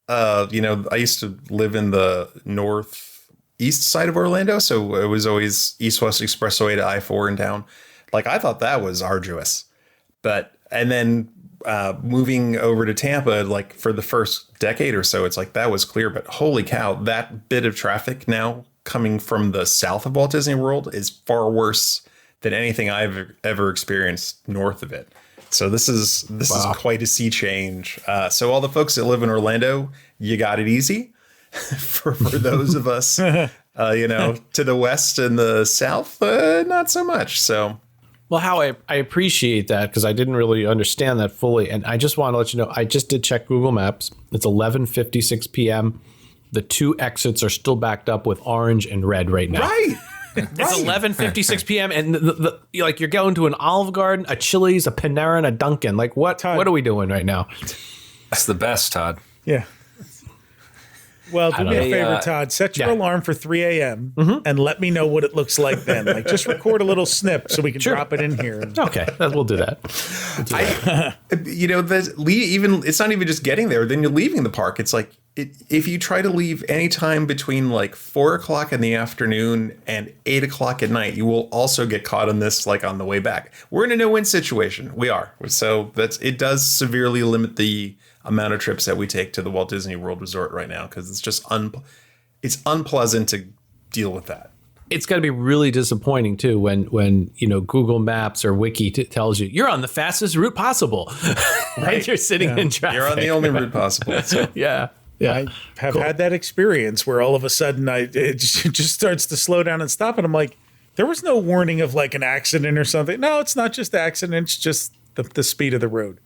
I used to live in the northeast side of Orlando, so it was always east-west expressway to I-4 in town. Like, I thought that was arduous. And then moving over to Tampa, like for the first decade or so, it's like that was clear. But holy cow, that bit of traffic now coming from the south of Walt Disney World is far worse than anything I've ever experienced north of it. So this is quite a sea change. So all the folks that live in Orlando, you got it easy. for those of us, to the west and the south, not so much. So. Well, how I appreciate that, because I didn't really understand that fully. And I just want to let you know, I just did check Google Maps. It's 11:56 p.m. The 2 exits are still backed up with orange and red right now. Right. It's 11:56 p.m. and you're going to an Olive Garden, a Chili's, a Panera, and a Dunkin'. Like what are we doing right now? That's the best, Todd. Yeah. Well, do me a favor, Todd. Set your alarm for 3 a.m. And let me know what it looks like then. Like, just record a little snip so we can drop it in here. Okay, we'll do that. It's not even just getting there. Then you're leaving the park. It's like if you try to leave anytime between like 4 o'clock in the afternoon and 8 o'clock at night, you will also get caught on this, like on the way back. We're in a no-win situation. We are. So it does severely limit the amount of trips that we take to the Walt Disney World Resort right now, because it's just it's unpleasant to deal with that. It's got to be really disappointing too when Google Maps or Wiki tells you you're on the fastest route possible. Right? You're sitting in traffic. You're on the only route possible. So. Yeah. I have had that experience where all of a sudden it just starts to slow down and stop, and I'm like, there was no warning of like an accident or something. No, it's not just accident. It's just the speed of the road.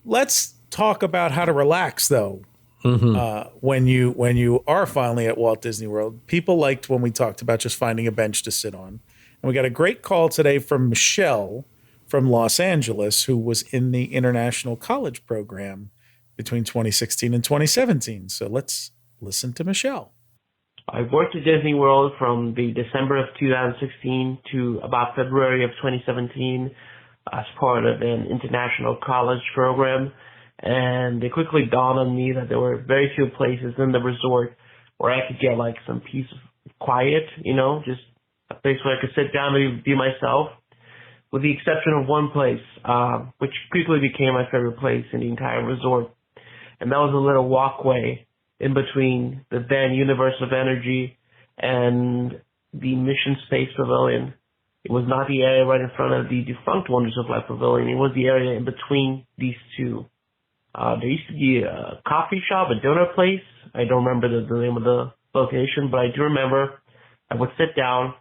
Let's talk about how to relax, though. When you are finally at Walt Disney World. People liked when we talked about just finding a bench to sit on. And we got a great call today from Michelle from Los Angeles, who was in the international college program between 2016 and 2017. So let's listen to Michelle. I worked at Disney World from the December of 2016 to about February of 2017 as part of an international college program. And it quickly dawned on me that there were very few places in the resort where I could get like some peace of quiet, just a place where I could sit down and be myself, with the exception of one place, which quickly became my favorite place in the entire resort. And that was a little walkway in between the then Universe of Energy and the Mission Space Pavilion. It was not the area right in front of the defunct Wonders of Life Pavilion. It was the area in between these two. There used to be a coffee shop, a donut place. I don't remember the name of the location, but I do remember I would sit down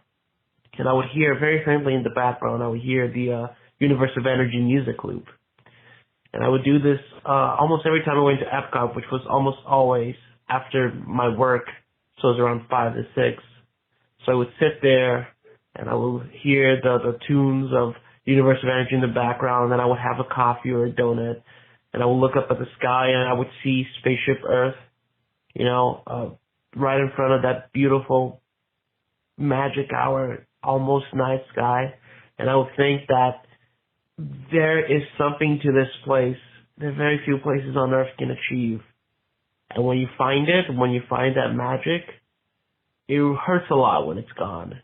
and I would hear very faintly in the background, I would hear the Universe of Energy music loop. And I would do this almost every time I went to Epcot, which was almost always after my work. So it was around 5 to 6. So I would sit there and I would hear the tunes of Universe of Energy in the background, and then I would have a coffee or a donut. And I would look up at the sky and I would see Spaceship Earth, right in front of that beautiful magic hour, almost night sky. And I would think that there is something to this place that very few places on Earth can achieve. And when you find it, when you find that magic, it hurts a lot when it's gone.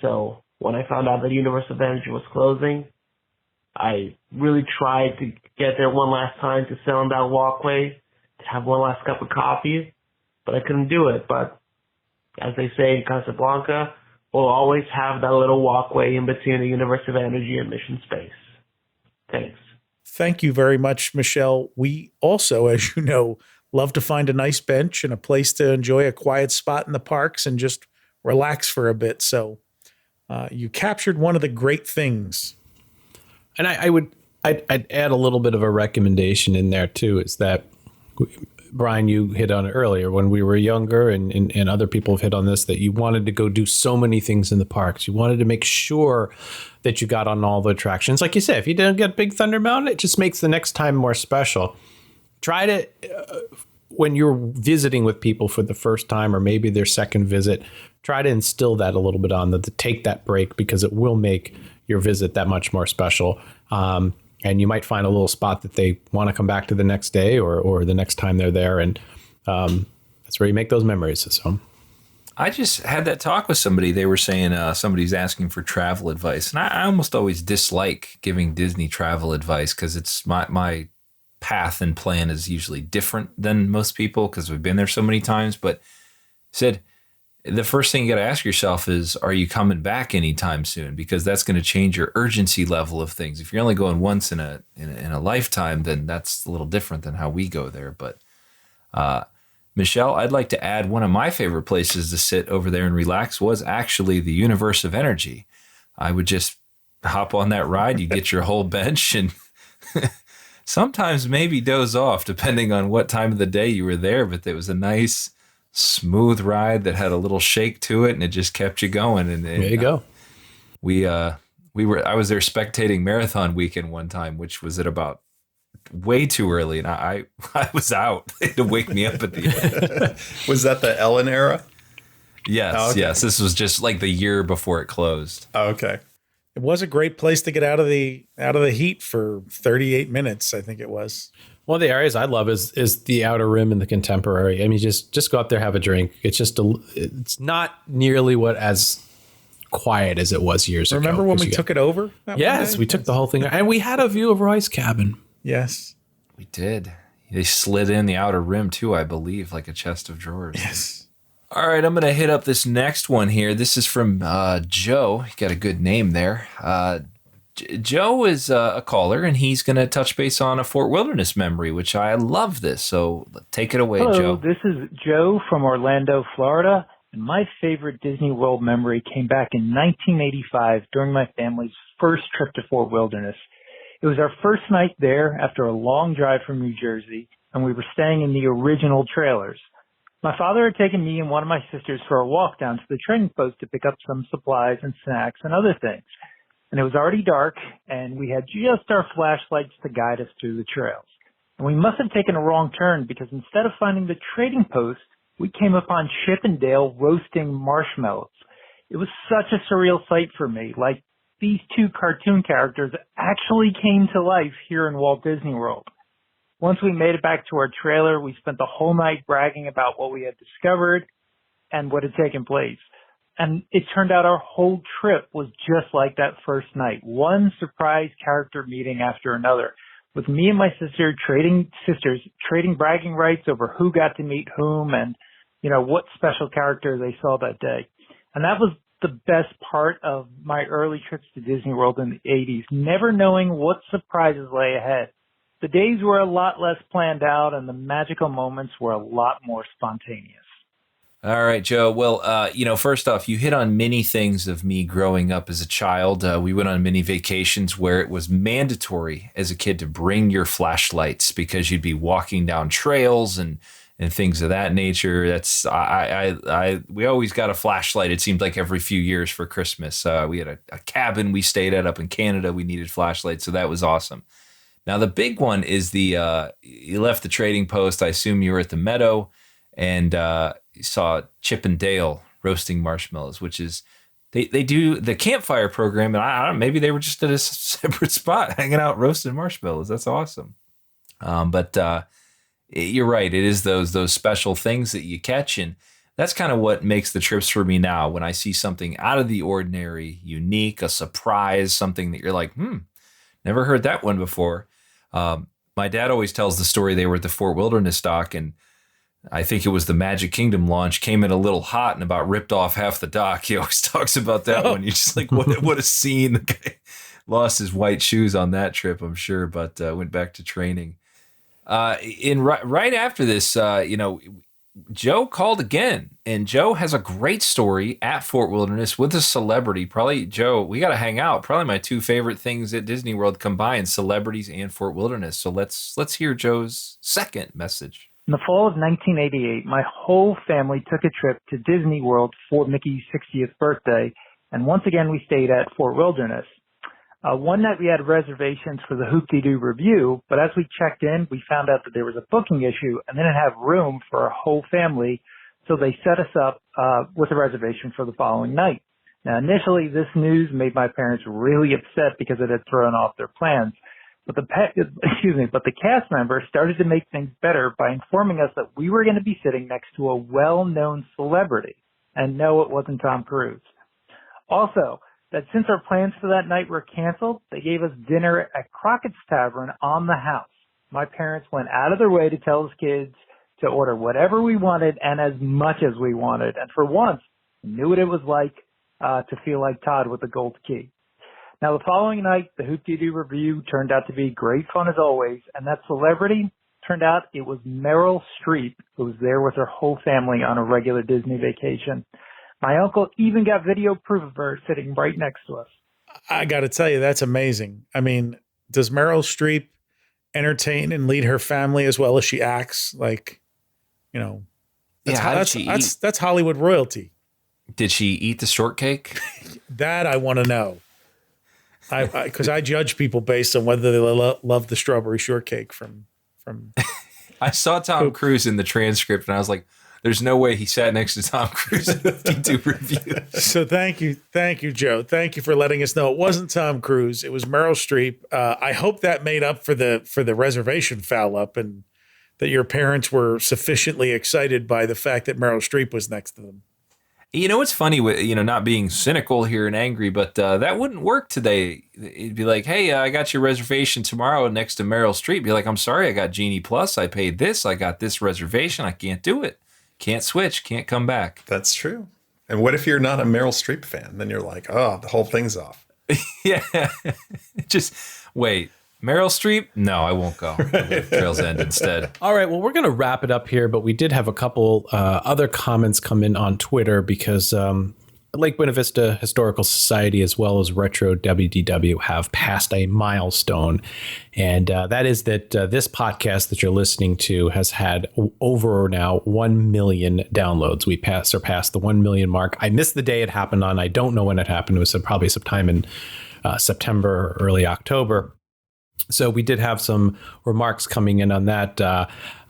So when I found out that Universe of Energy was closing, I really tried to get there one last time to sit on that walkway, to have one last cup of coffee, but I couldn't do it. But as they say in Casablanca, we'll always have that little walkway in between the Universe of Energy and Mission Space. Thanks. Thank you very much, Michelle. We also, as you know, love to find a nice bench and a place to enjoy a quiet spot in the parks and just relax for a bit. So you captured one of the great things. And I'd add a little bit of a recommendation in there too, is that, Brian, you hit on it earlier when we were younger, and other people have hit on this, that you wanted to go do so many things in the parks. You wanted to make sure that you got on all the attractions. Like you said, if you didn't get Big Thunder Mountain, it just makes the next time more special. Try to, when you're visiting with people for the first time or maybe their second visit, try to instill that a little bit on them, to take that break, because it will make your visit that much more special. And and you might find a little spot that they want to come back to the next day or the next time they're there. And that's where you make those memories. So I just had that talk with somebody. They were saying somebody's asking for travel advice. And I almost always dislike giving Disney travel advice because it's my path and plan is usually different than most people because we've been there so many times. But said the first thing you got to ask yourself is, are you coming back anytime soon? Because that's going to change your urgency level of things. If you're only going once in a lifetime, then that's a little different than how we go there. But Michelle, I'd like to add one of my favorite places to sit over there and relax was actually the Universe of Energy. I would just hop on that ride. You get your whole bench and sometimes maybe doze off depending on what time of the day you were there. But it was a nice, smooth ride that had a little shake to it, and it just kept you going. And there you go. I was there spectating Marathon Weekend one time, which was at about way too early, and I was out. They had to wake me up at the end. Was that the Ellen era? Yes, Oh, okay. yes. This was just like the year before it closed. Oh, okay. It was a great place to get out of the heat for 38 minutes, I think it was. One of the areas I love is the Outer Rim and the Contemporary. I mean, just go out there, have a drink. It's just it's not nearly as quiet as it was years ago. Remember when we took it over? Yes, we took the whole thing, and we had a view of Roy's cabin. Yes, we did. They slid in the Outer Rim too, I believe, like a chest of drawers. Yes. All right, I'm going to hit up this next one here. This is from Joe. He got a good name there. Joe is a caller, and he's going to touch base on a Fort Wilderness memory, which I love this. So take it away, Hello, Joe. This is Joe from Orlando, Florida. And my favorite Disney World memory came back in 1985 during my family's first trip to Fort Wilderness. It was our first night there after a long drive from New Jersey, and we were staying in the original trailers. My father had taken me and one of my sisters for a walk down to the trading post to pick up some supplies and snacks and other things. And it was already dark, and we had just our flashlights to guide us through the trails. And we must have taken a wrong turn because instead of finding the trading post, we came upon Chip and Dale roasting marshmallows. It was such a surreal sight for me, like these two cartoon characters actually came to life here in Walt Disney World. Once we made it back to our trailer, we spent the whole night bragging about what we had discovered and what had taken place. And it turned out our whole trip was just like that first night. One surprise character meeting after another, with me and my sister trading bragging rights over who got to meet whom and, what special character they saw that day. And that was the best part of my early trips to Disney World in the 80s, never knowing what surprises lay ahead. The days were a lot less planned out, and the magical moments were a lot more spontaneous. All right, Joe. Well, first off, you hit on many things of me growing up as a child. We went on many vacations where it was mandatory as a kid to bring your flashlights because you'd be walking down trails and things of that nature. That's we always got a flashlight. It seemed like every few years for Christmas. We had a cabin we stayed at up in Canada. We needed flashlights, so that was awesome. Now the big one is you left the trading post. I assume you were at the Meadow, and you saw Chip and Dale roasting marshmallows, which is they do the campfire program, and I don't know, maybe they were just at a separate spot hanging out roasting marshmallows. That's awesome. But you're right. It is those special things that you catch, and that's kind of what makes the trips for me now. When I see something out of the ordinary, unique, a surprise, something that you're like, never heard that one before. My dad always tells the story. They were at the Fort Wilderness dock, and I think it was the Magic Kingdom launch, came in a little hot and about ripped off half the dock. He always talks about that one. You're just like, what a scene. The guy lost his white shoes on that trip, I'm sure, but went back to training. Right after this, Joe called again, and Joe has a great story at Fort Wilderness with a celebrity. Probably, Joe, we got to hang out. Probably my two favorite things at Disney World combined, celebrities and Fort Wilderness. So let's hear Joe's second message. In the fall of 1988, my whole family took a trip to Disney World for Mickey's 60th birthday, and once again we stayed at Fort Wilderness. One night we had reservations for the Hoop-Dee-Doo Review, but as we checked in, we found out that there was a booking issue and they didn't have room for our whole family, so they set us up with a reservation for the following night. Now, initially, this news made my parents really upset because it had thrown off their plans, But the cast members started to make things better by informing us that we were going to be sitting next to a well-known celebrity. And no, it wasn't Tom Cruise. Also, that since our plans for that night were canceled, they gave us dinner at Crockett's Tavern on the house. My parents went out of their way to tell us kids to order whatever we wanted and as much as we wanted. And for once, we knew what it was like to feel like Todd with the gold key. Now, the following night, the Hoop-Dee-Doo review turned out to be great fun as always, and that celebrity turned out it was Meryl Streep, who was there with her whole family on a regular Disney vacation. My uncle even got video proof of her sitting right next to us. I got to tell you, that's amazing. I mean, does Meryl Streep entertain and lead her family as well as she acts? Like, you know, that's Hollywood royalty. Did she eat the shortcake? That I want to know. Because I judge people based on whether they love the strawberry shortcake from. I saw Tom Cruise in the transcript, and I was like, "There's no way he sat next to Tom Cruise in the YouTube review." So thank you, Joe. Thank you for letting us know it wasn't Tom Cruise. It was Meryl Streep. I hope that made up for the reservation foul up, and that your parents were sufficiently excited by the fact that Meryl Streep was next to them. You know, it's funny with, not being cynical here and angry, but that wouldn't work today. It'd be like, hey, I got your reservation tomorrow next to Meryl Streep. Be like, I'm sorry, I got Genie Plus. I paid this. I got this reservation. I can't do it. Can't switch. Can't come back. That's true. And what if you're not a Meryl Streep fan? Then you're like, oh, the whole thing's off. Yeah. Just wait. Meryl Streep? No, I won't go. I'll go to Trail's End instead. All right, well, we're going to wrap it up here, but we did have a couple other comments come in on Twitter because Lake Buena Vista Historical Society as well as Retro WDW have passed a milestone, and that is that this podcast that you're listening to has had over now 1 million downloads. We surpassed the 1 million mark. I missed the day it happened on. I don't know when it happened. It was probably sometime in September or early October. So we did have some remarks coming in on that.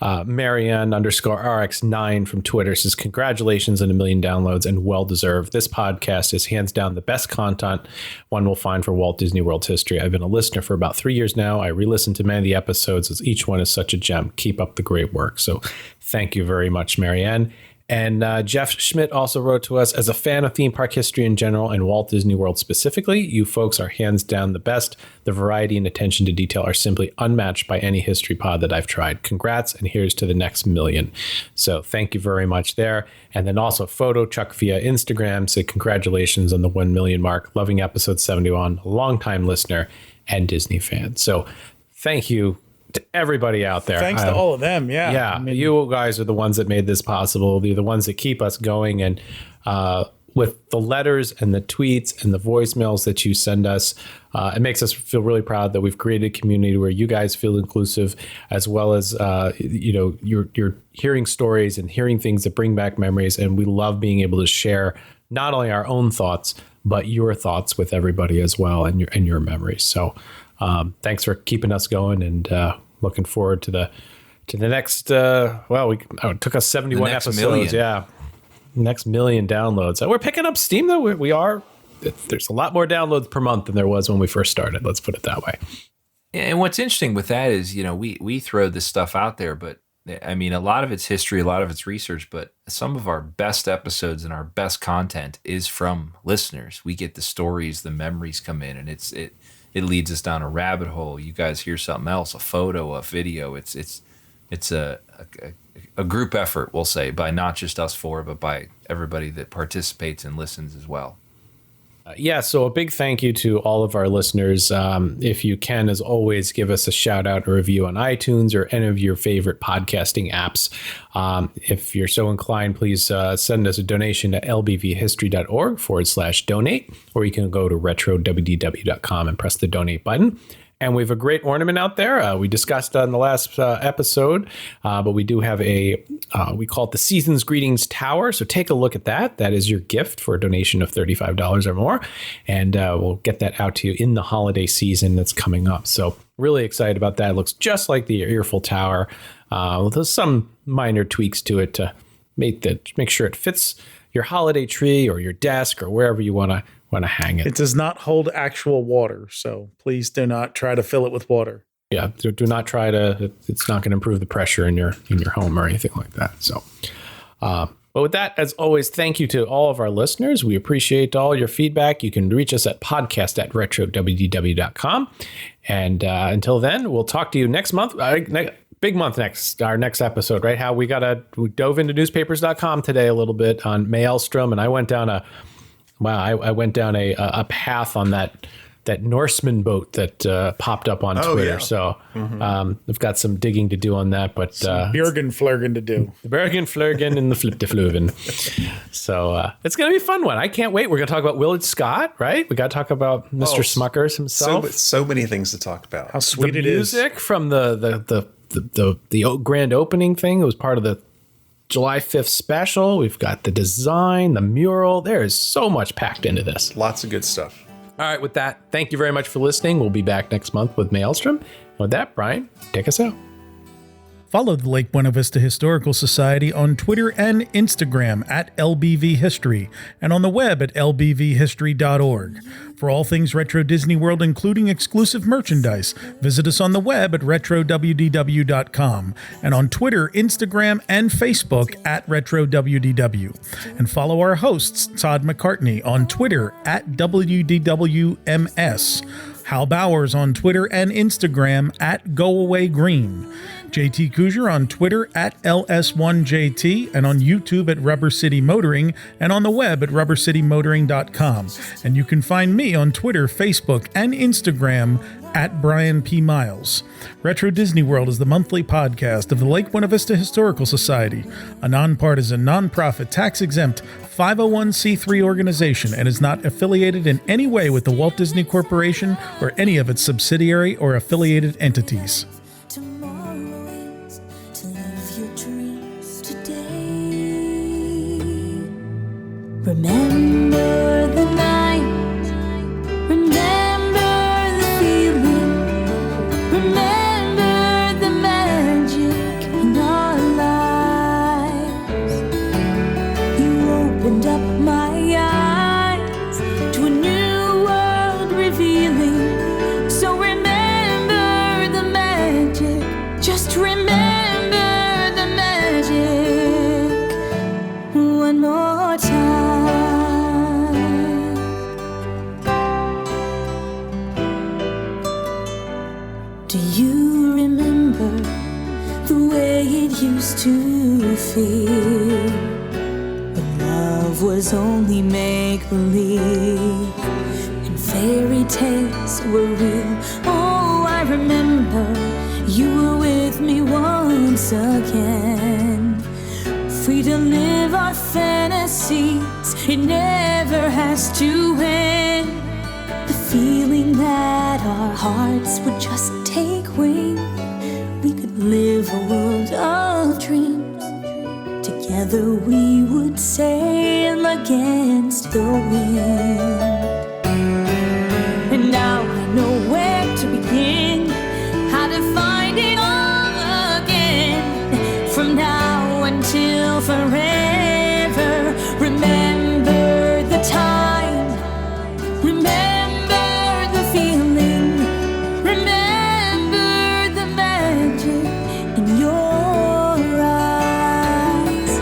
Marianne_RX9 from Twitter says, congratulations on 1 million downloads and well-deserved. This podcast is hands down the best content one will find for Walt Disney World's history. I've been a listener for about 3 years now. I re-listened to many of the episodes as each one is such a gem. Keep up the great work. So thank you very much, Marianne. And Jeff Schmidt also wrote to us, as a fan of theme park history in general and Walt Disney World specifically, you folks are hands down the best. The variety and attention to detail are simply unmatched by any history pod that I've tried. Congrats, and here's to the next million. So thank you very much there. And then also Photo Chuck via Instagram said, congratulations on the 1 million mark. Loving episode 71, longtime listener and Disney fan. So thank you to everybody out there. Thanks to all of them. Yeah. Yeah. I mean, you guys are the ones that made this possible. They're the ones that keep us going. And with the letters and the tweets and the voicemails that you send us, it makes us feel really proud that we've created a community where you guys feel inclusive, as well as, you're hearing stories and hearing things that bring back memories. And we love being able to share not only our own thoughts, but your thoughts with everybody as well, and your memories. So thanks for keeping us going, and looking forward to the next. It took us 71 episodes. Million. Yeah, next million downloads. We're picking up steam though. We are. There's a lot more downloads per month than there was when we first started. Let's put it that way. And what's interesting with that is, we throw this stuff out there, but I mean, a lot of it's history, a lot of it's research, but some of our best episodes and our best content is from listeners. We get the stories, the memories come in, and it leads us down a rabbit hole. You guys hear something else, a photo, a video. It's a group effort, we'll say, by not just us four, but by everybody that participates and listens as well. So a big thank you to all of our listeners. If you can, as always, give us a shout out or review on iTunes or any of your favorite podcasting apps. If you're so inclined, please send us a donation to lbvhistory.org/donate, or you can go to retrowdw.com and press the donate button. And we have a great ornament out there. We discussed on the last episode, but we do have we call it the Season's Greetings Tower. So take a look at that. That is your gift for a donation of $35 or more. And we'll get that out to you in the holiday season that's coming up. So really excited about that. It looks just like the Earful Tower. There's some minor tweaks to it to make sure it fits your holiday tree or your desk or wherever you want to hang it. It does not hold actual water, so please do not try to fill it with water. Yeah, do not try to. It's not going to improve the pressure in your home or anything like that. So, but with that, as always, thank you to all of our listeners. We appreciate all your feedback. You can reach us at podcast@retrowdw.com. And until then, we'll talk to you next month. Big month next, our next episode, right? How we dove into newspapers.com today a little bit on Maelstrom, and I went down a path on that Norseman boat that popped up on Twitter. Yeah. So I've got some digging to do on that, but Björgen to do. The Bergen Flurgen and the Flip de Fluven. So it's going to be a fun one. I can't wait. We're going to talk about Willard Scott, right? We got to talk about Mr. Smuckers himself. So many things to talk about. How sweet the it is. Music from the grand opening thing. It was part of the July 5th special. We've got the design, the mural. There is so much packed into this. Lots of good stuff. All right, with that, thank you very much for listening. We'll be back next month with Maelstrom. With that, Brian, take us out. Follow the Lake Buena Vista Historical Society on Twitter and Instagram at LBV History and on the web at lbvhistory.org. For all things Retro Disney World, including exclusive merchandise, visit us on the web at retrowdw.com and on Twitter, Instagram, and Facebook at RetroWDW. And follow our hosts, Todd McCartney, on Twitter at WDWMS, Hal Bowers on Twitter and Instagram at GoAwayGreen, JT Kujar on Twitter at LS1JT, and on YouTube at Rubber City Motoring, and on the web at rubbercitymotoring.com. And you can find me on Twitter, Facebook, and Instagram at Brian P. Miles. Retro Disney World is the monthly podcast of the Lake Buena Vista Historical Society, a nonpartisan, nonprofit, tax-exempt 501c3 organization, and is not affiliated in any way with the Walt Disney Corporation or any of its subsidiary or affiliated entities. Remember the night, remember the feeling, remember the magic in our lives. You opened up my eyes to a new world revealing. So remember the magic, just remember the magic one more time. Do you remember the way it used to feel when love was only make-believe and fairy tales were real? Oh, I remember you were with me once again, free to live our fantasies. It never has to end. The feeling that our hearts would just take wing. We could live a world of dreams. Together we would sail against the wind. And now I know where to begin, how to find it all again. From now until forever, remember the time, remember the feeling, remember the magic in your eyes.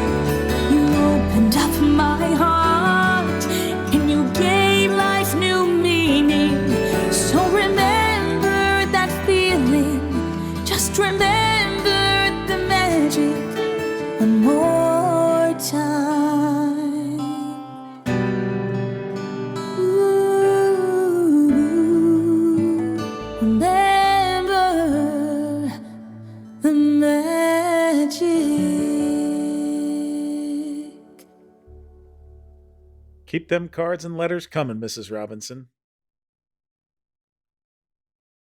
You opened up my heart and you gave life new meaning. So remember that feeling, just remember the magic one more time. Ooh, remember the magic. Keep them cards and letters coming, Mrs. Robinson.